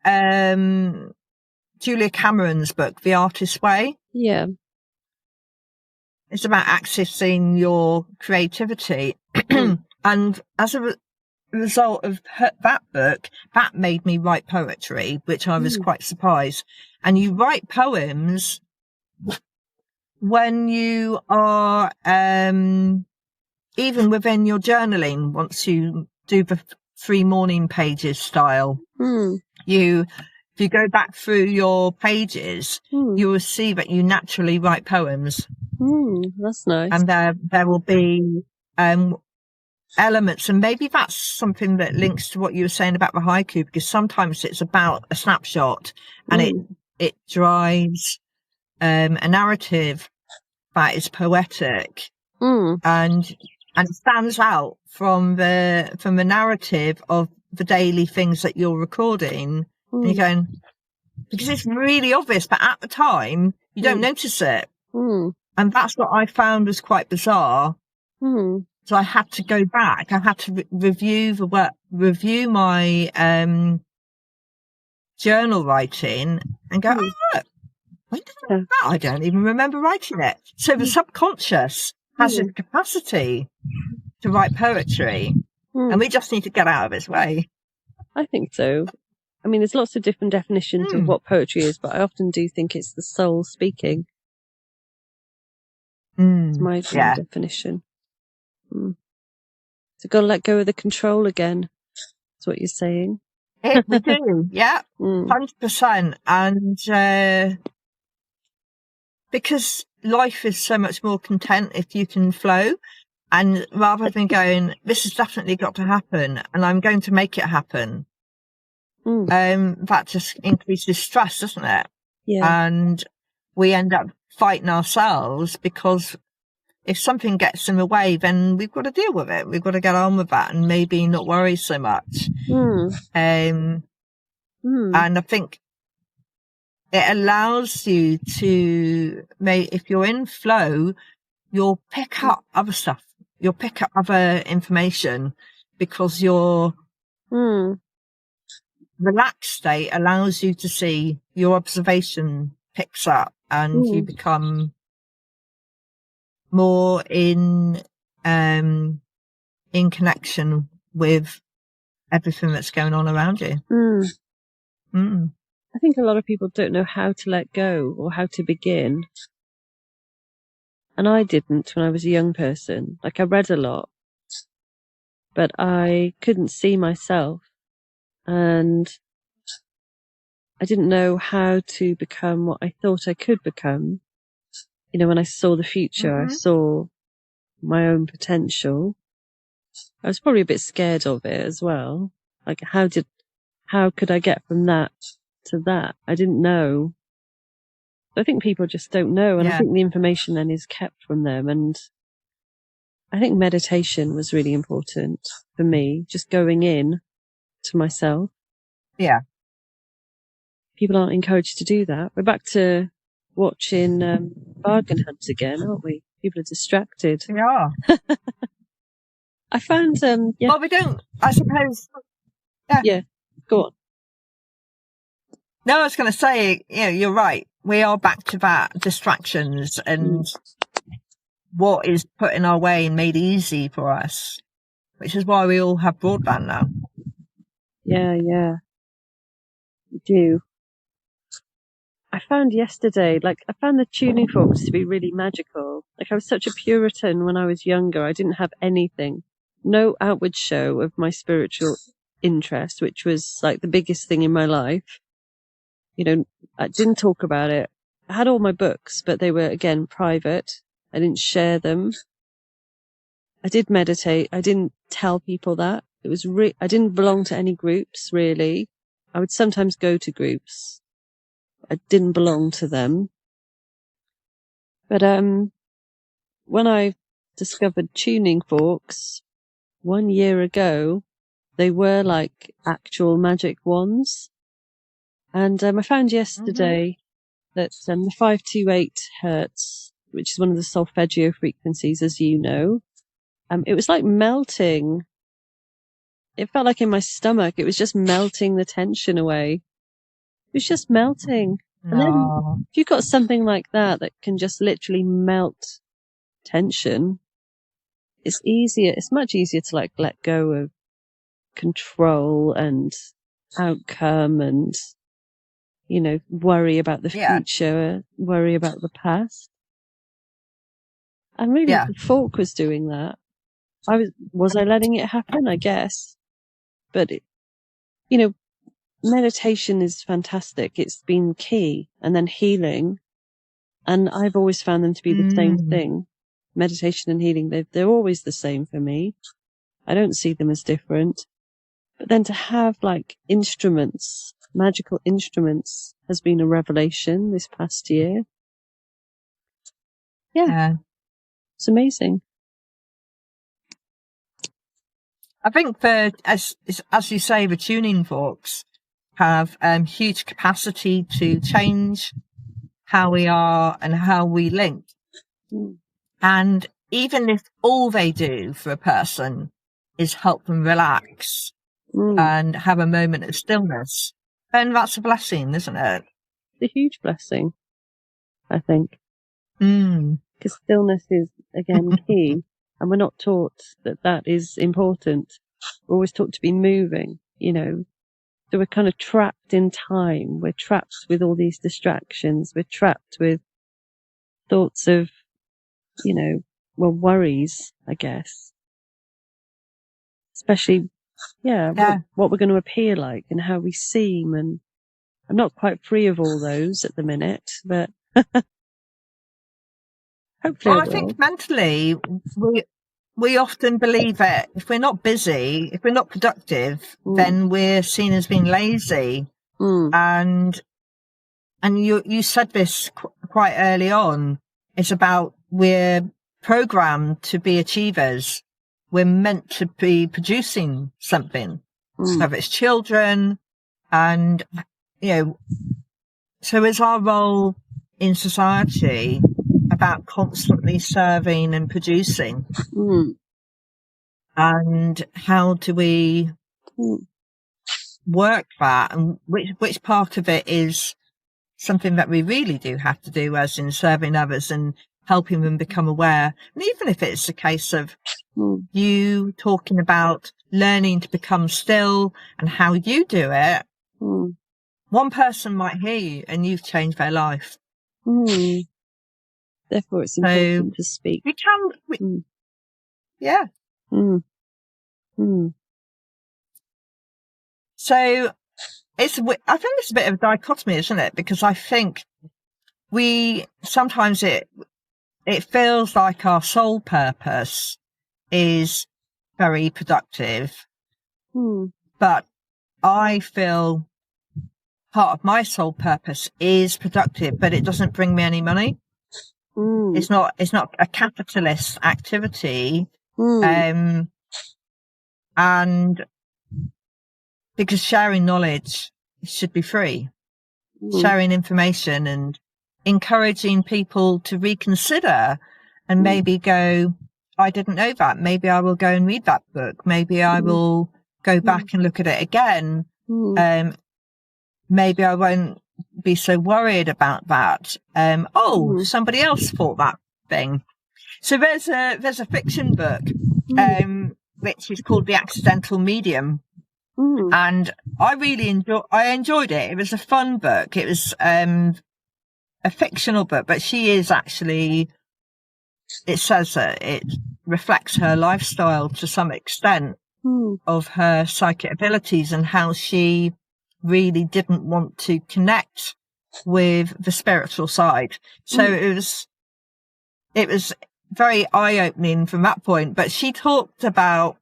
Cameron's book, The Artist's Way. Yeah. It's about accessing your creativity. And as a result of that book, that made me write poetry, which I was quite surprised. And you write poems when you are, even within your journaling, once you do the 3 morning pages style, if you go back through your pages, you will see that you naturally write poems. That's nice. And there will be elements, and maybe that's something that links to what you were saying about the haiku, because sometimes it's about a snapshot and it drives a narrative that is poetic and stands out from the narrative of the daily things that you're recording. And you're going, because it's really obvious, but at the time you don't notice it. And that's what I found was quite bizarre. So I had to go back. I had to review my journal writing and go, oh, look, when did I do that? I don't even remember writing it. So the subconscious has a capacity to write poetry, and we just need to get out of its way. I think so. I mean, there's lots of different definitions of what poetry is, but I often do think it's the soul speaking. It's my definition. So got to let go of the control again. That's what you're saying. We do, yeah, 100%. And because life is so much more content if you can flow, and rather than going, this has definitely got to happen, and I'm going to make it happen, that just increases stress, doesn't it? Yeah. And we end up fighting ourselves because if something gets in the way, then we've got to deal with it. We've got to get on with that and maybe not worry so much. And I think it allows you to, if you're in flow, you'll pick up other stuff. You'll pick up other information because your relaxed state allows you to see, your observation picks up and you become more in connection with everything that's going on around you. I think a lot of people don't know how to let go or how to begin. And I didn't when I was a young person. Like, I read a lot, but I couldn't see myself. And I didn't know how to become what I thought I could become. You know, when I saw the future, I saw my own potential. I was probably a bit scared of it as well. Like, how could I get from that to that? I didn't know. I think people just don't know. And I think the information then is kept from them. And I think meditation was really important for me, just going in to myself. Yeah. People aren't encouraged to do that. We're back to watching Bargain Hunt again, aren't we? People are distracted. We are. I found, Well, we don't, I suppose. Yeah, go on. No, I was going to say, you're right. We are back to that, distractions and what is put in our way and made easy for us, which is why we all have broadband now. Yeah, we do. I found yesterday, I found the tuning forks to be really magical. I was such a Puritan when I was younger. I didn't have anything, no outward show of my spiritual interest, which was the biggest thing in my life. I didn't talk about it. I had all my books, but they were, again, private. I didn't share them. I did meditate. I didn't tell people that. It was I didn't belong to any groups, really. I would sometimes go to groups. I didn't belong to them. But when I discovered tuning forks 1 year ago, they were like actual magic wands. And I found yesterday that the 528 hertz, which is one of the solfeggio frequencies, as you know, it was like melting. It felt like in my stomach, it was just melting the tension away. It was just melting. And then if you've got something like that can just literally melt tension, it's much easier to let go of control and outcome and, worry about the future, worry about the past. And really the fork was doing that. Was I letting it happen? I guess. But, meditation is fantastic. It's been key. And then healing. And I've always found them to be the same thing. Meditation and healing, they're always the same for me. I don't see them as different. But then to have instruments, magical instruments, has been a revelation this past year. Yeah. It's amazing. I think as you say, the tuning forks have huge capacity to change how we are and how we link. And even if all they do for a person is help them relax and have a moment of stillness, then that's a blessing, isn't it? It's a huge blessing, I think. Because stillness is, again, key. And we're not taught that is important. We're always taught to be moving, So we're kind of trapped in time. We're trapped with all these distractions. We're trapped with thoughts of, worries, I guess. Especially, what we're going to appear like and how we seem. And I'm not quite free of all those at the minute, but hopefully I think mentally, we often believe that if we're not busy, if we're not productive, then we're seen as being lazy. And you said this quite early on. It's about we're programmed to be achievers. We're meant to be producing something. So it's children and, so is our role in society about constantly serving and producing. And how do we work that? And which part of it is something that we really do have to do, as in serving others and helping them become aware. And even if it's a case of you talking about learning to become still and how you do it, one person might hear you and you've changed their life. Therefore, it's important to speak. We can, yeah. So I think it's a bit of a dichotomy, isn't it? Because I think sometimes it feels like our sole purpose is very productive, but I feel part of my sole purpose is productive, but it doesn't bring me any money. It's not a capitalist activity. And because sharing knowledge should be free, sharing information and encouraging people to reconsider and maybe go, I didn't know that. Maybe I will go and read that book. Maybe I will go back and look at it again. Maybe I won't be so worried about that. Somebody else thought that thing. So there's a fiction book, which is called The Accidental Medium. And I really enjoyed it. It was a fun book. It was, a fictional book, but she is actually, it says that it reflects her lifestyle to some extent of her psychic abilities and how she really didn't want to connect with the spiritual side. So it was very eye-opening from that point, but she talked about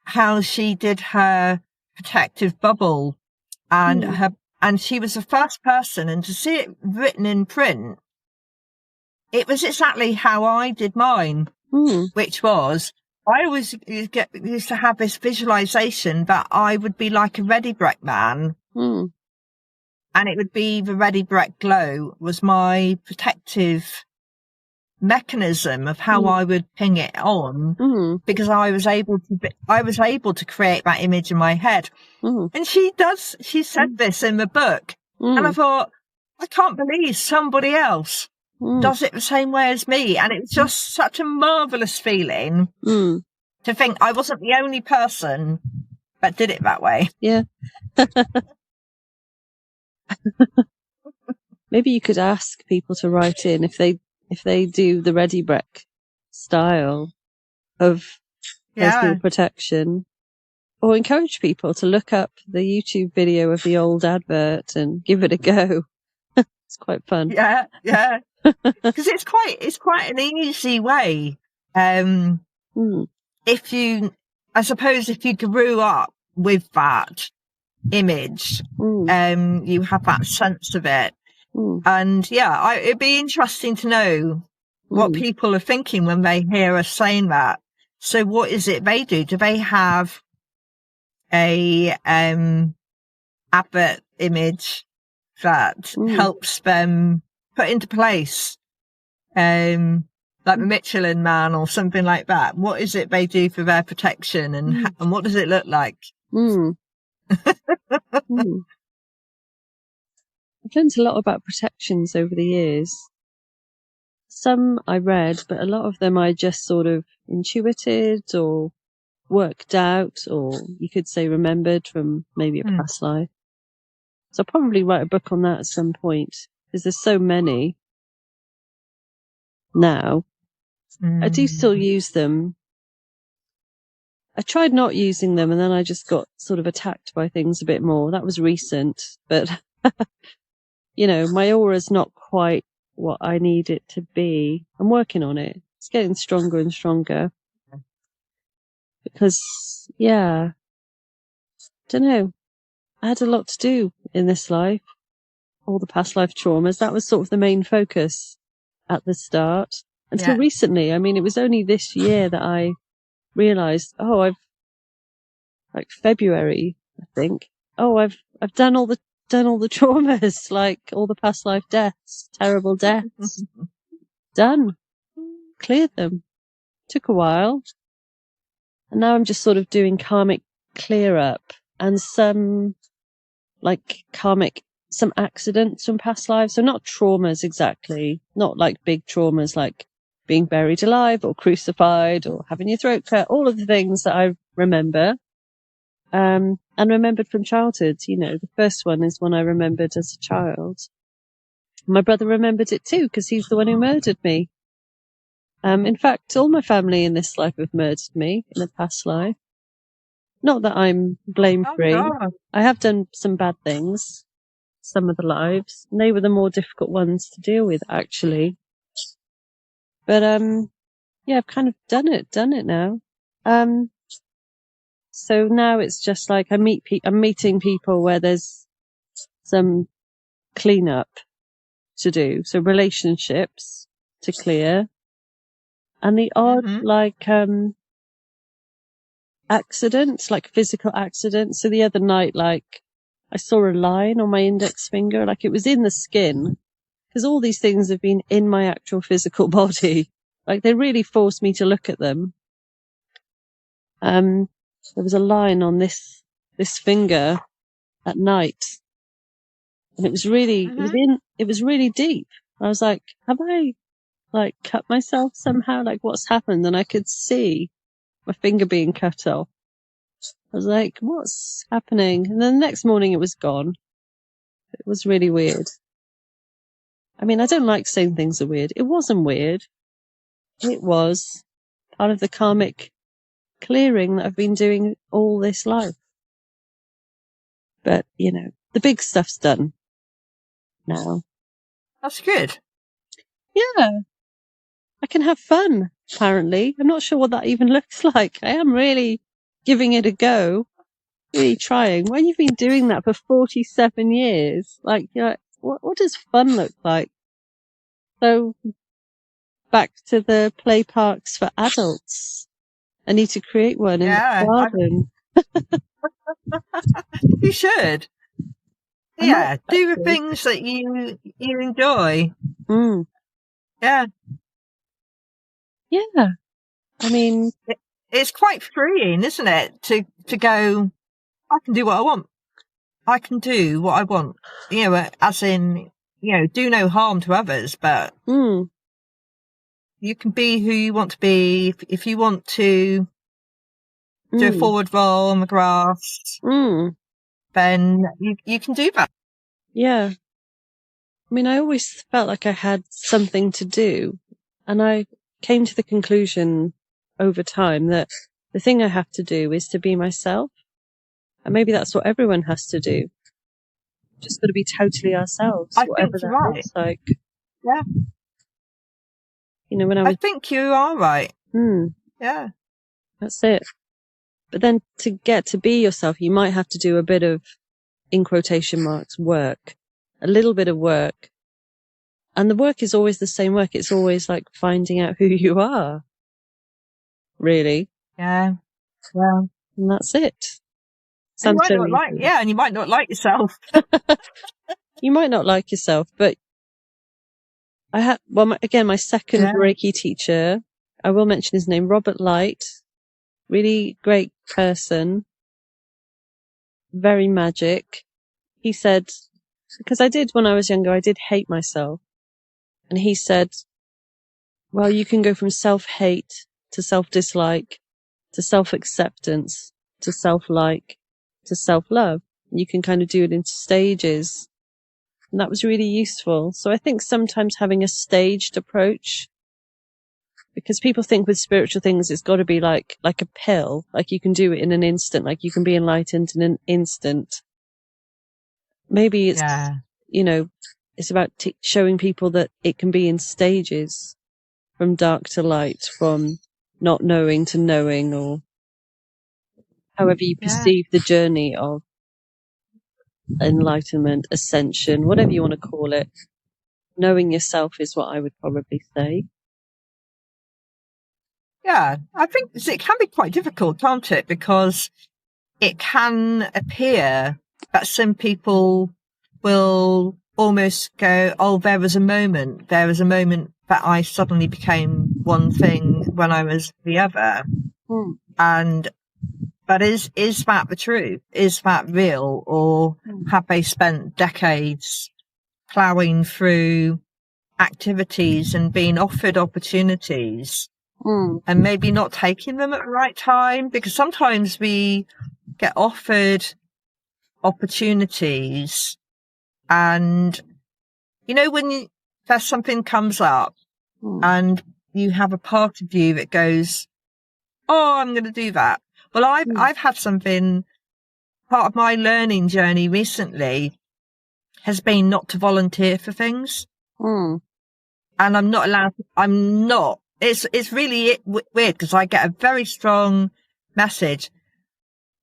how she did her protective bubble and and she was the first person, and to see it written in print, it was exactly how I did mine, which was, I always used to have this visualization that I would be like a ready brek man, and it would be the ready brek glow was my protective mechanism of how I would ping it on, because I was able to create that image in my head. And she said this in the book, and I thought, I can't believe somebody else does it the same way as me. And it was just such a marvelous feeling to think I wasn't the only person that did it that way. Yeah. Maybe you could ask people to write in if they do the ready brek style of personal protection, or encourage people to look up the YouTube video of the old advert and give it a go. It's quite fun. Yeah. Because it's quite an easy way. If you grew up with that image, you have that sense of it. And it'd be interesting to know what people are thinking when they hear us saying that. So what is it they do? Do they have a advert image that helps them put into place, like the Michelin Man or something like that? What is it they do for their protection, and what does it look like? I've learned a lot about protections over the years. Some I read, but a lot of them I just sort of intuited or worked out, or you could say remembered from maybe a past life. So I'll probably write a book on that at some point, because there's so many now. I do still use them. I tried not using them, and then I just got sort of attacked by things a bit more. That was recent, but my aura's not quite what I need it to be. I'm working on it. It's getting stronger and stronger. Because, don't know. I had a lot to do in this life. All the past life traumas. That was sort of the main focus at the start. Until recently. I mean, it was only this year that I realised, February, I think. I've done all the traumas, like all the past life deaths, terrible deaths. Done. Cleared them. Took a while. And now I'm just sort of doing karmic clear up and some accidents from past lives. So not traumas exactly, not like big traumas like being buried alive or crucified or having your throat cut, all of the things that I remember. And remembered from childhood. The first one is one I remembered as a child. My brother remembered it too, because he's the one who murdered me. In fact, all my family in this life have murdered me in a past life. Not that I'm blame-free. Oh, I have done some bad things, some of the lives, and they were the more difficult ones to deal with, actually. But, I've kind of done it now. So now it's just like I'm meeting people where there's some cleanup to do. So relationships to clear. And the odd, accidents, like physical accidents. So the other night, I saw a line on my index finger, like it was in the skin. Because all these things have been in my actual physical body. Like they really forced me to look at them. There was a line on this finger at night, and it was really, it was really deep. I was like, have I cut myself somehow? Like what's happened? And I could see my finger being cut off. I was like, what's happening? And then the next morning it was gone. It was really weird. I mean, I don't like saying things are weird. It wasn't weird. It was part of the karmic clearing that I've been doing all this life. But, you know, the big stuff's done now. That's good. Yeah. I can have fun, apparently. I'm not sure what that even looks like. I am really giving it a go. Really trying. When you've been doing that for 47 years, like, you know, what does fun look like? So, back to the play parks for adults. I need to create one in the garden. You should. Yeah, do the things that you enjoy. Yeah. Yeah. I mean, it's quite freeing, isn't it? To go, I can do what I want. I can do what I want. You know, as in, you know, do no harm to others, but you can be who you want to be. If you want to do a forward roll on the grass, then you can do that. Yeah. I mean, I always felt like I had something to do, and I came to the conclusion over time that the thing I have to do is to be myself. And maybe that's what everyone has to do. Just got to be totally ourselves, whatever that looks like. Yeah. You know, when I think you are right. Yeah. That's it. But then to get to be yourself, you might have to do a bit of, in quotation marks, work. A little bit of work. And the work is always the same work. It's always like finding out who you are. Really. Yeah. Well. And that's it. And you might not like yourself. You might not like yourself, but I had, my second Reiki teacher, I will mention his name, Robert Light, really great person, very magic. He said, because when I was younger, I did hate myself. And he said, well, you can go from self-hate to self-dislike to self-acceptance to self-like to self-love. You can kind of do it in stages. And that was really useful. So I think sometimes having a staged approach, because people think with spiritual things, it's got to be like a pill, like you can do it in an instant, like you can be enlightened in an instant. Maybe it's, you know, it's about showing people that it can be in stages, from dark to light, from not knowing to knowing, or however you perceive the journey of enlightenment, ascension, whatever you want to call it. Knowing yourself is what I would probably say. Yeah, I think it can be quite difficult, can't it? Because it can appear that some people will almost go, oh, there was a moment that I suddenly became one thing when I was the other. But is that the truth? Is that real? Or have they spent decades ploughing through activities and being offered opportunities and maybe not taking them at the right time? Because sometimes we get offered opportunities and, you know, when there's something comes up and you have a part of you that goes, oh, I'm going to do that. Well, I've had something, part of my learning journey recently has been not to volunteer for things. And I'm not allowed, it's really weird because I get a very strong message.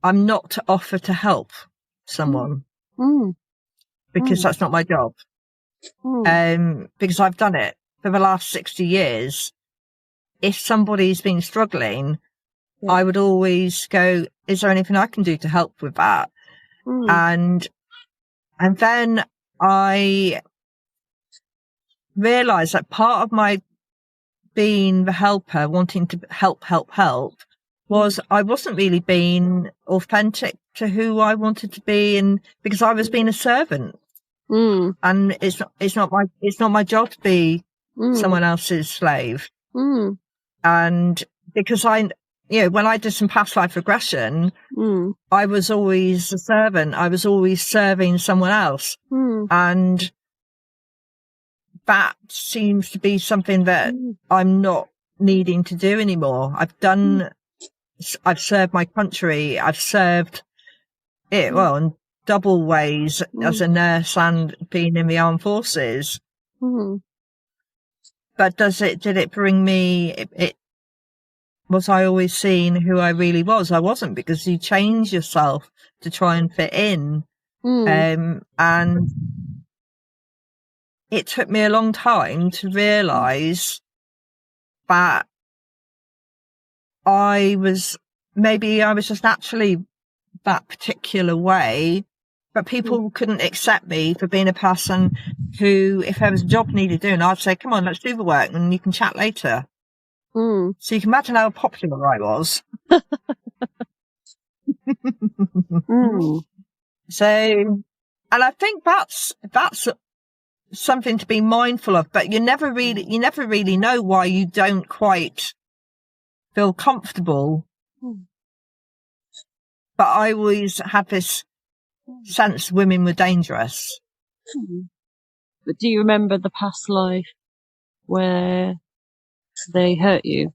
I'm not to offer to help someone because that's not my job. Because I've done it for the last 60 years. If somebody's been struggling, I would always go, is there anything I can do to help with that? And then I realized that part of my being the helper, wanting to help, was I wasn't really being authentic to who I wanted to be, and because I was being a servant. And it's not my job to be someone else's slave. And because when I did some past life regression, I was always a servant. I was always serving someone else. And that seems to be something that I'm not needing to do anymore. I've served my country. I've served it, well, in double ways as a nurse and being in the armed forces. But did it bring me, was I always seeing who I really was? I wasn't, because you change yourself to try and fit in. And it took me a long time to realise that I was just naturally that particular way, but people couldn't accept me for being a person who, if there was a job needed doing, I'd say, come on, let's do the work and you can chat later. So you can imagine how popular I was. So, and I think that's something to be mindful of, but you never really know why you don't quite feel comfortable. But I always had this sense women were dangerous. But do you remember the past life where they hurt you?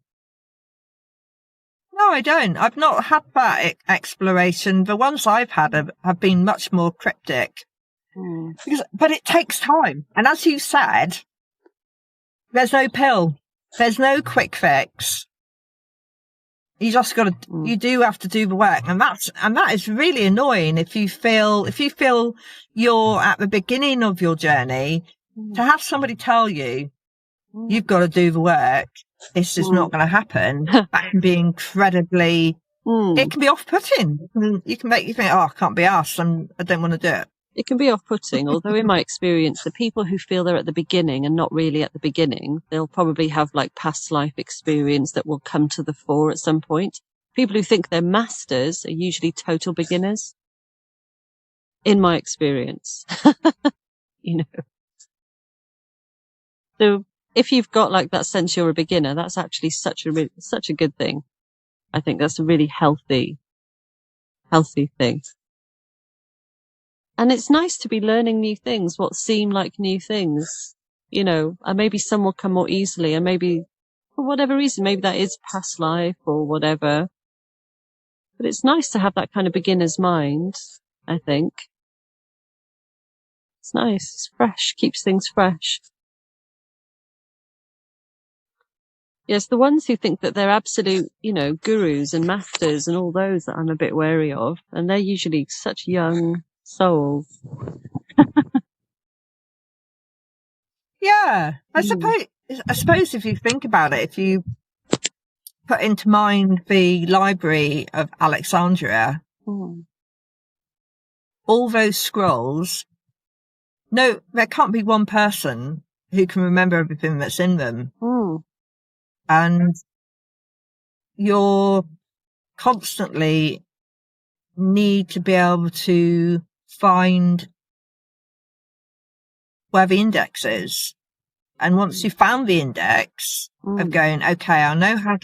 No, I don't. I've not had that exploration. The ones I've had have been much more cryptic. But it takes time. And as you said, there's no pill. There's no quick fix. You just you do have to do the work. And that is really annoying if you feel you're at the beginning of your journey, to have somebody tell you, you've got to do the work. This is not going to happen. That can be incredibly, it can be off-putting. You can make you think, oh, I can't be asked. I don't want to do it. It can be off-putting, although in my experience, the people who feel they're at the beginning and not really at the beginning, they'll probably have like past life experience that will come to the fore at some point. People who think they're masters are usually total beginners, in my experience. You know. So if you've got like that sense you're a beginner, that's actually such a good thing. I think that's a really healthy thing. And it's nice to be learning new things, what seem like new things, you know, and maybe some will come more easily, and maybe for whatever reason, maybe that is past life or whatever. But it's nice to have that kind of beginner's mind, I think. It's nice, it's fresh, keeps things fresh. Yes, the ones who think that they're absolute, you know, gurus and masters and all those that I'm a bit wary of, and they're usually such young souls. Yeah, I suppose if you think about it, if you put into mind the Library of Alexandria, all those scrolls, no, there can't be one person who can remember everything that's in them. And you're constantly need to be able to find where the index is. And once you've found the index of going, okay, I know how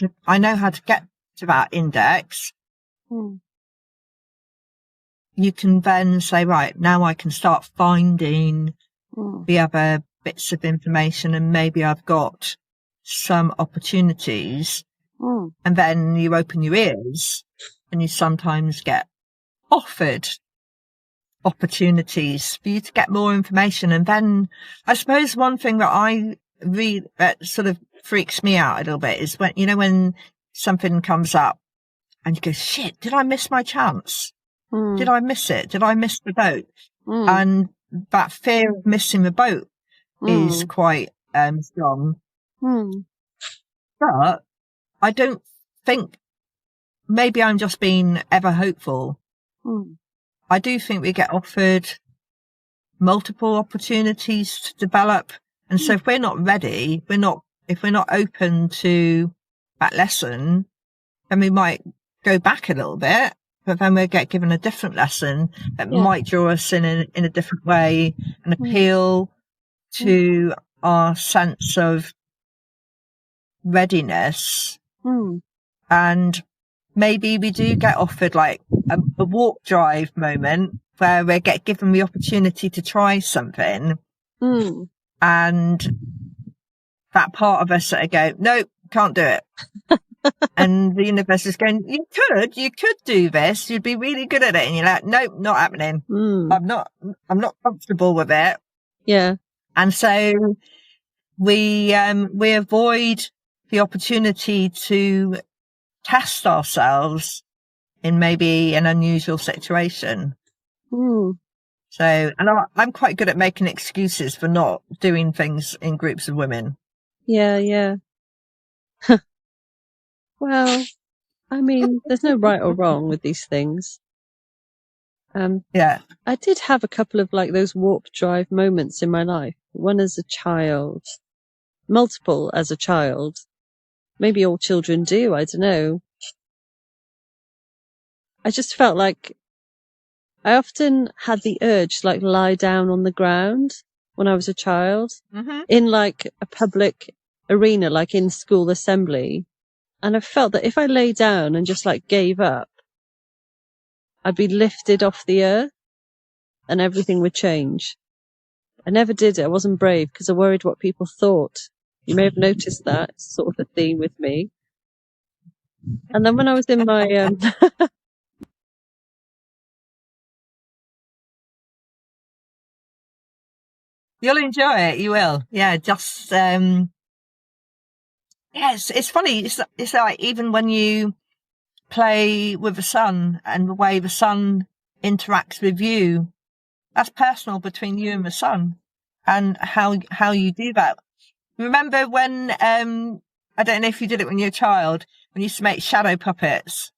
to get to that index. You can then say, right, now I can start finding the other bits of information, and maybe I've got some opportunities. And then you open your ears and you sometimes get offered opportunities for you to get more information. And then I suppose one thing that I read that sort of freaks me out a little bit is when, you know, when something comes up and you go, shit, did I miss my chance? Did I miss it? Did I miss the boat? And that fear of missing the boat is quite strong. But I don't think, maybe I'm just being ever hopeful. I do think we get offered multiple opportunities to develop. And so if we're not ready, if we're not open to that lesson, then we might go back a little bit, but then we'll get given a different lesson that might draw us in a different way and appeal to our sense of readiness. And maybe we do get offered like a walk drive moment where we get given the opportunity to try something. And that part of us that go, nope, can't do it. And the universe is going, you could do this. You'd be really good at it. And you're like, nope, not happening. I'm not comfortable with it. Yeah. And so we avoid the opportunity to test ourselves in maybe an unusual situation. So, and I'm quite good at making excuses for not doing things in groups of women. Yeah. Well, I mean, there's no right or wrong with these things. Yeah. I did have a couple of like those warp drive moments in my life. One as a child, multiple as a child. Maybe all children do, I don't know. I just felt like I often had the urge to like lie down on the ground when I was a child in like a public arena, like in school assembly. And I felt that if I lay down and just like gave up, I'd be lifted off the earth and everything would change. I never did it. I wasn't brave because I worried what people thought. You may have noticed that. It's sort of a theme with me. And then when I was in my You'll enjoy it. You will. Yeah. Just, yes, it's funny. It's like even when you play with the sun and the way the sun interacts with you, that's personal between you and the sun, and how you do that. Remember when, I don't know if you did it when you were a child, when you used to make shadow puppets.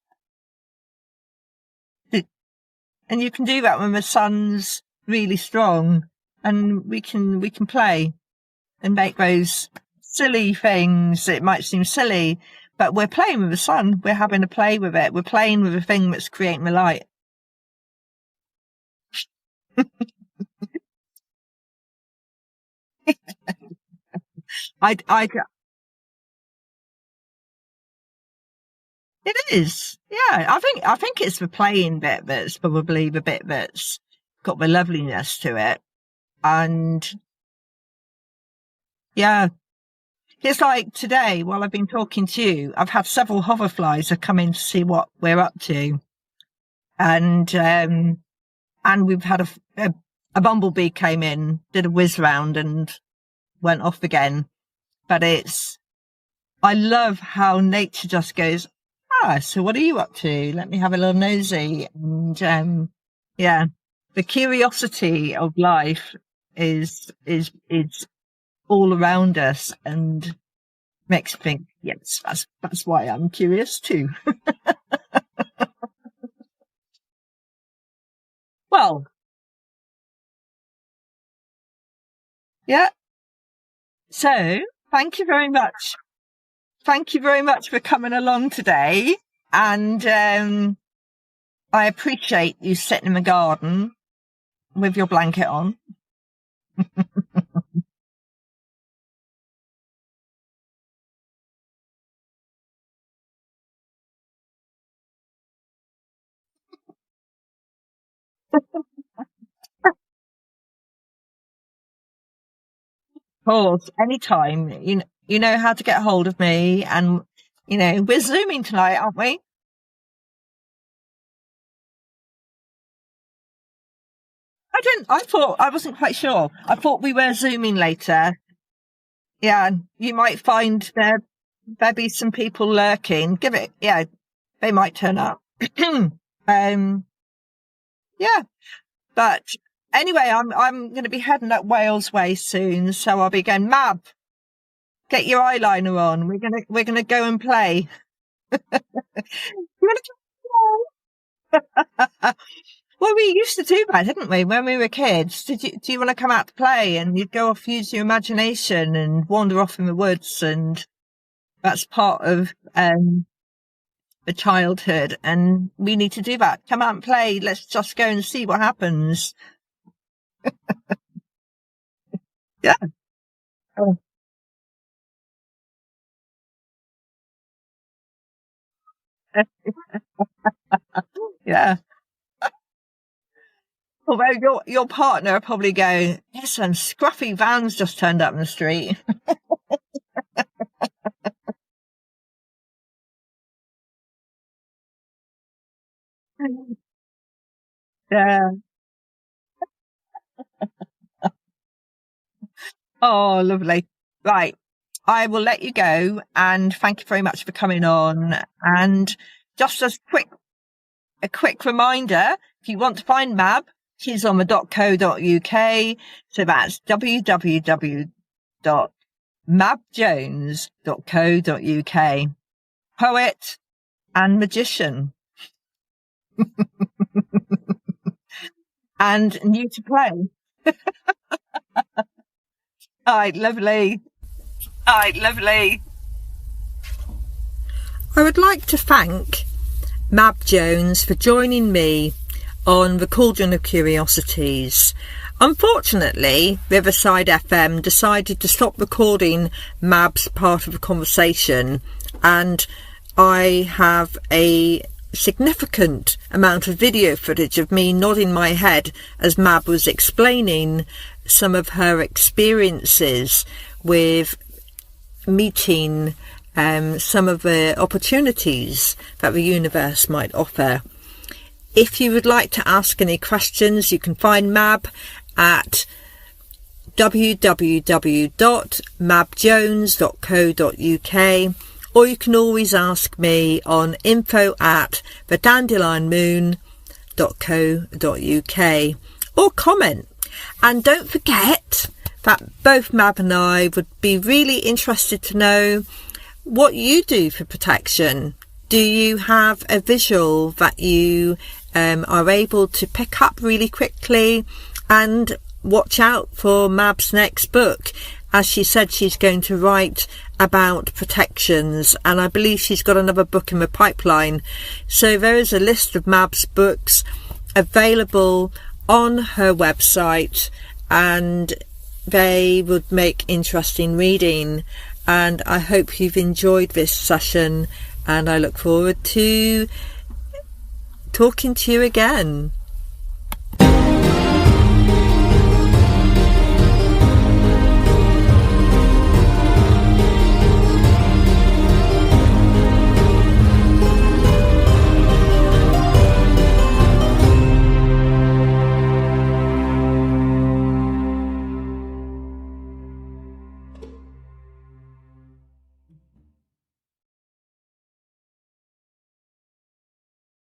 And you can do that when the sun's really strong, and we can play and make those silly things. It might seem silly, but we're playing with the sun. We're having to play with it. We're playing with the thing that's creating the light. It is. Yeah. I think it's the playing bit that's probably the bit that's got the loveliness to it. And yeah, it's like today, while I've been talking to you, I've had several hoverflies have come in to see what we're up to. And we've had a bumblebee came in, did a whiz round and went off again. But I love how nature just goes, so what are you up to? Let me have a little nosy. And, yeah, the curiosity of life is all around us and makes me think, yes, that's why I'm curious too. Well, yeah. So thank you very much. Thank you very much for coming along today. And, I appreciate you sitting in the garden with your blanket on. Of course, anytime. You know how to get hold of me, and we're zooming tonight, aren't we? I wasn't quite sure. I thought we were zooming later. Yeah, you might find there'll be some people lurking. Yeah, they might turn up. um, yeah, but anyway, I'm going to be heading up Wales way soon, so I'll be going, Mab, get your eyeliner on. We're gonna go and play. You want to? Well, we used to do that, didn't we, when we were kids? Do you want to come out to play? And you'd go off, use your imagination and wander off in the woods, and that's part of the childhood. And we need to do that. Come out and play. Let's just go and see what happens. Yeah. Oh. Yeah. Although your partner will probably go, there's some scruffy vans just turned up in the street. Yeah. Oh, lovely. Right. I will let you go, and thank you very much for coming on. And just as a quick reminder, if you want to find Mab, she's on the .co.uk. So that's www.mabjones.co.uk. Poet and magician. And new to play. All right, lovely. I would like to thank Mab Jones for joining me on the Cauldron of Curiosities. Unfortunately, Riverside FM decided to stop recording Mab's part of the conversation, and I have a significant amount of video footage of me nodding my head as Mab was explaining some of her experiences with meeting some of the opportunities that the universe might offer. If you would like to ask any questions, you can find Mab at www.mabjones.co.uk, or you can always ask me on info@thedandelion.moon.co.uk, or comment. And don't forget that both Mab and I would be really interested to know what you do for protection. Do you have a visual that you are able to pick up really quickly? And watch out for Mab's next book. As she said, she's going to write about protections, and I believe she's got another book in the pipeline. So there is a list of Mab's books available on her website, and they would make interesting reading. And I hope you've enjoyed this session, and I look forward to talking to you again.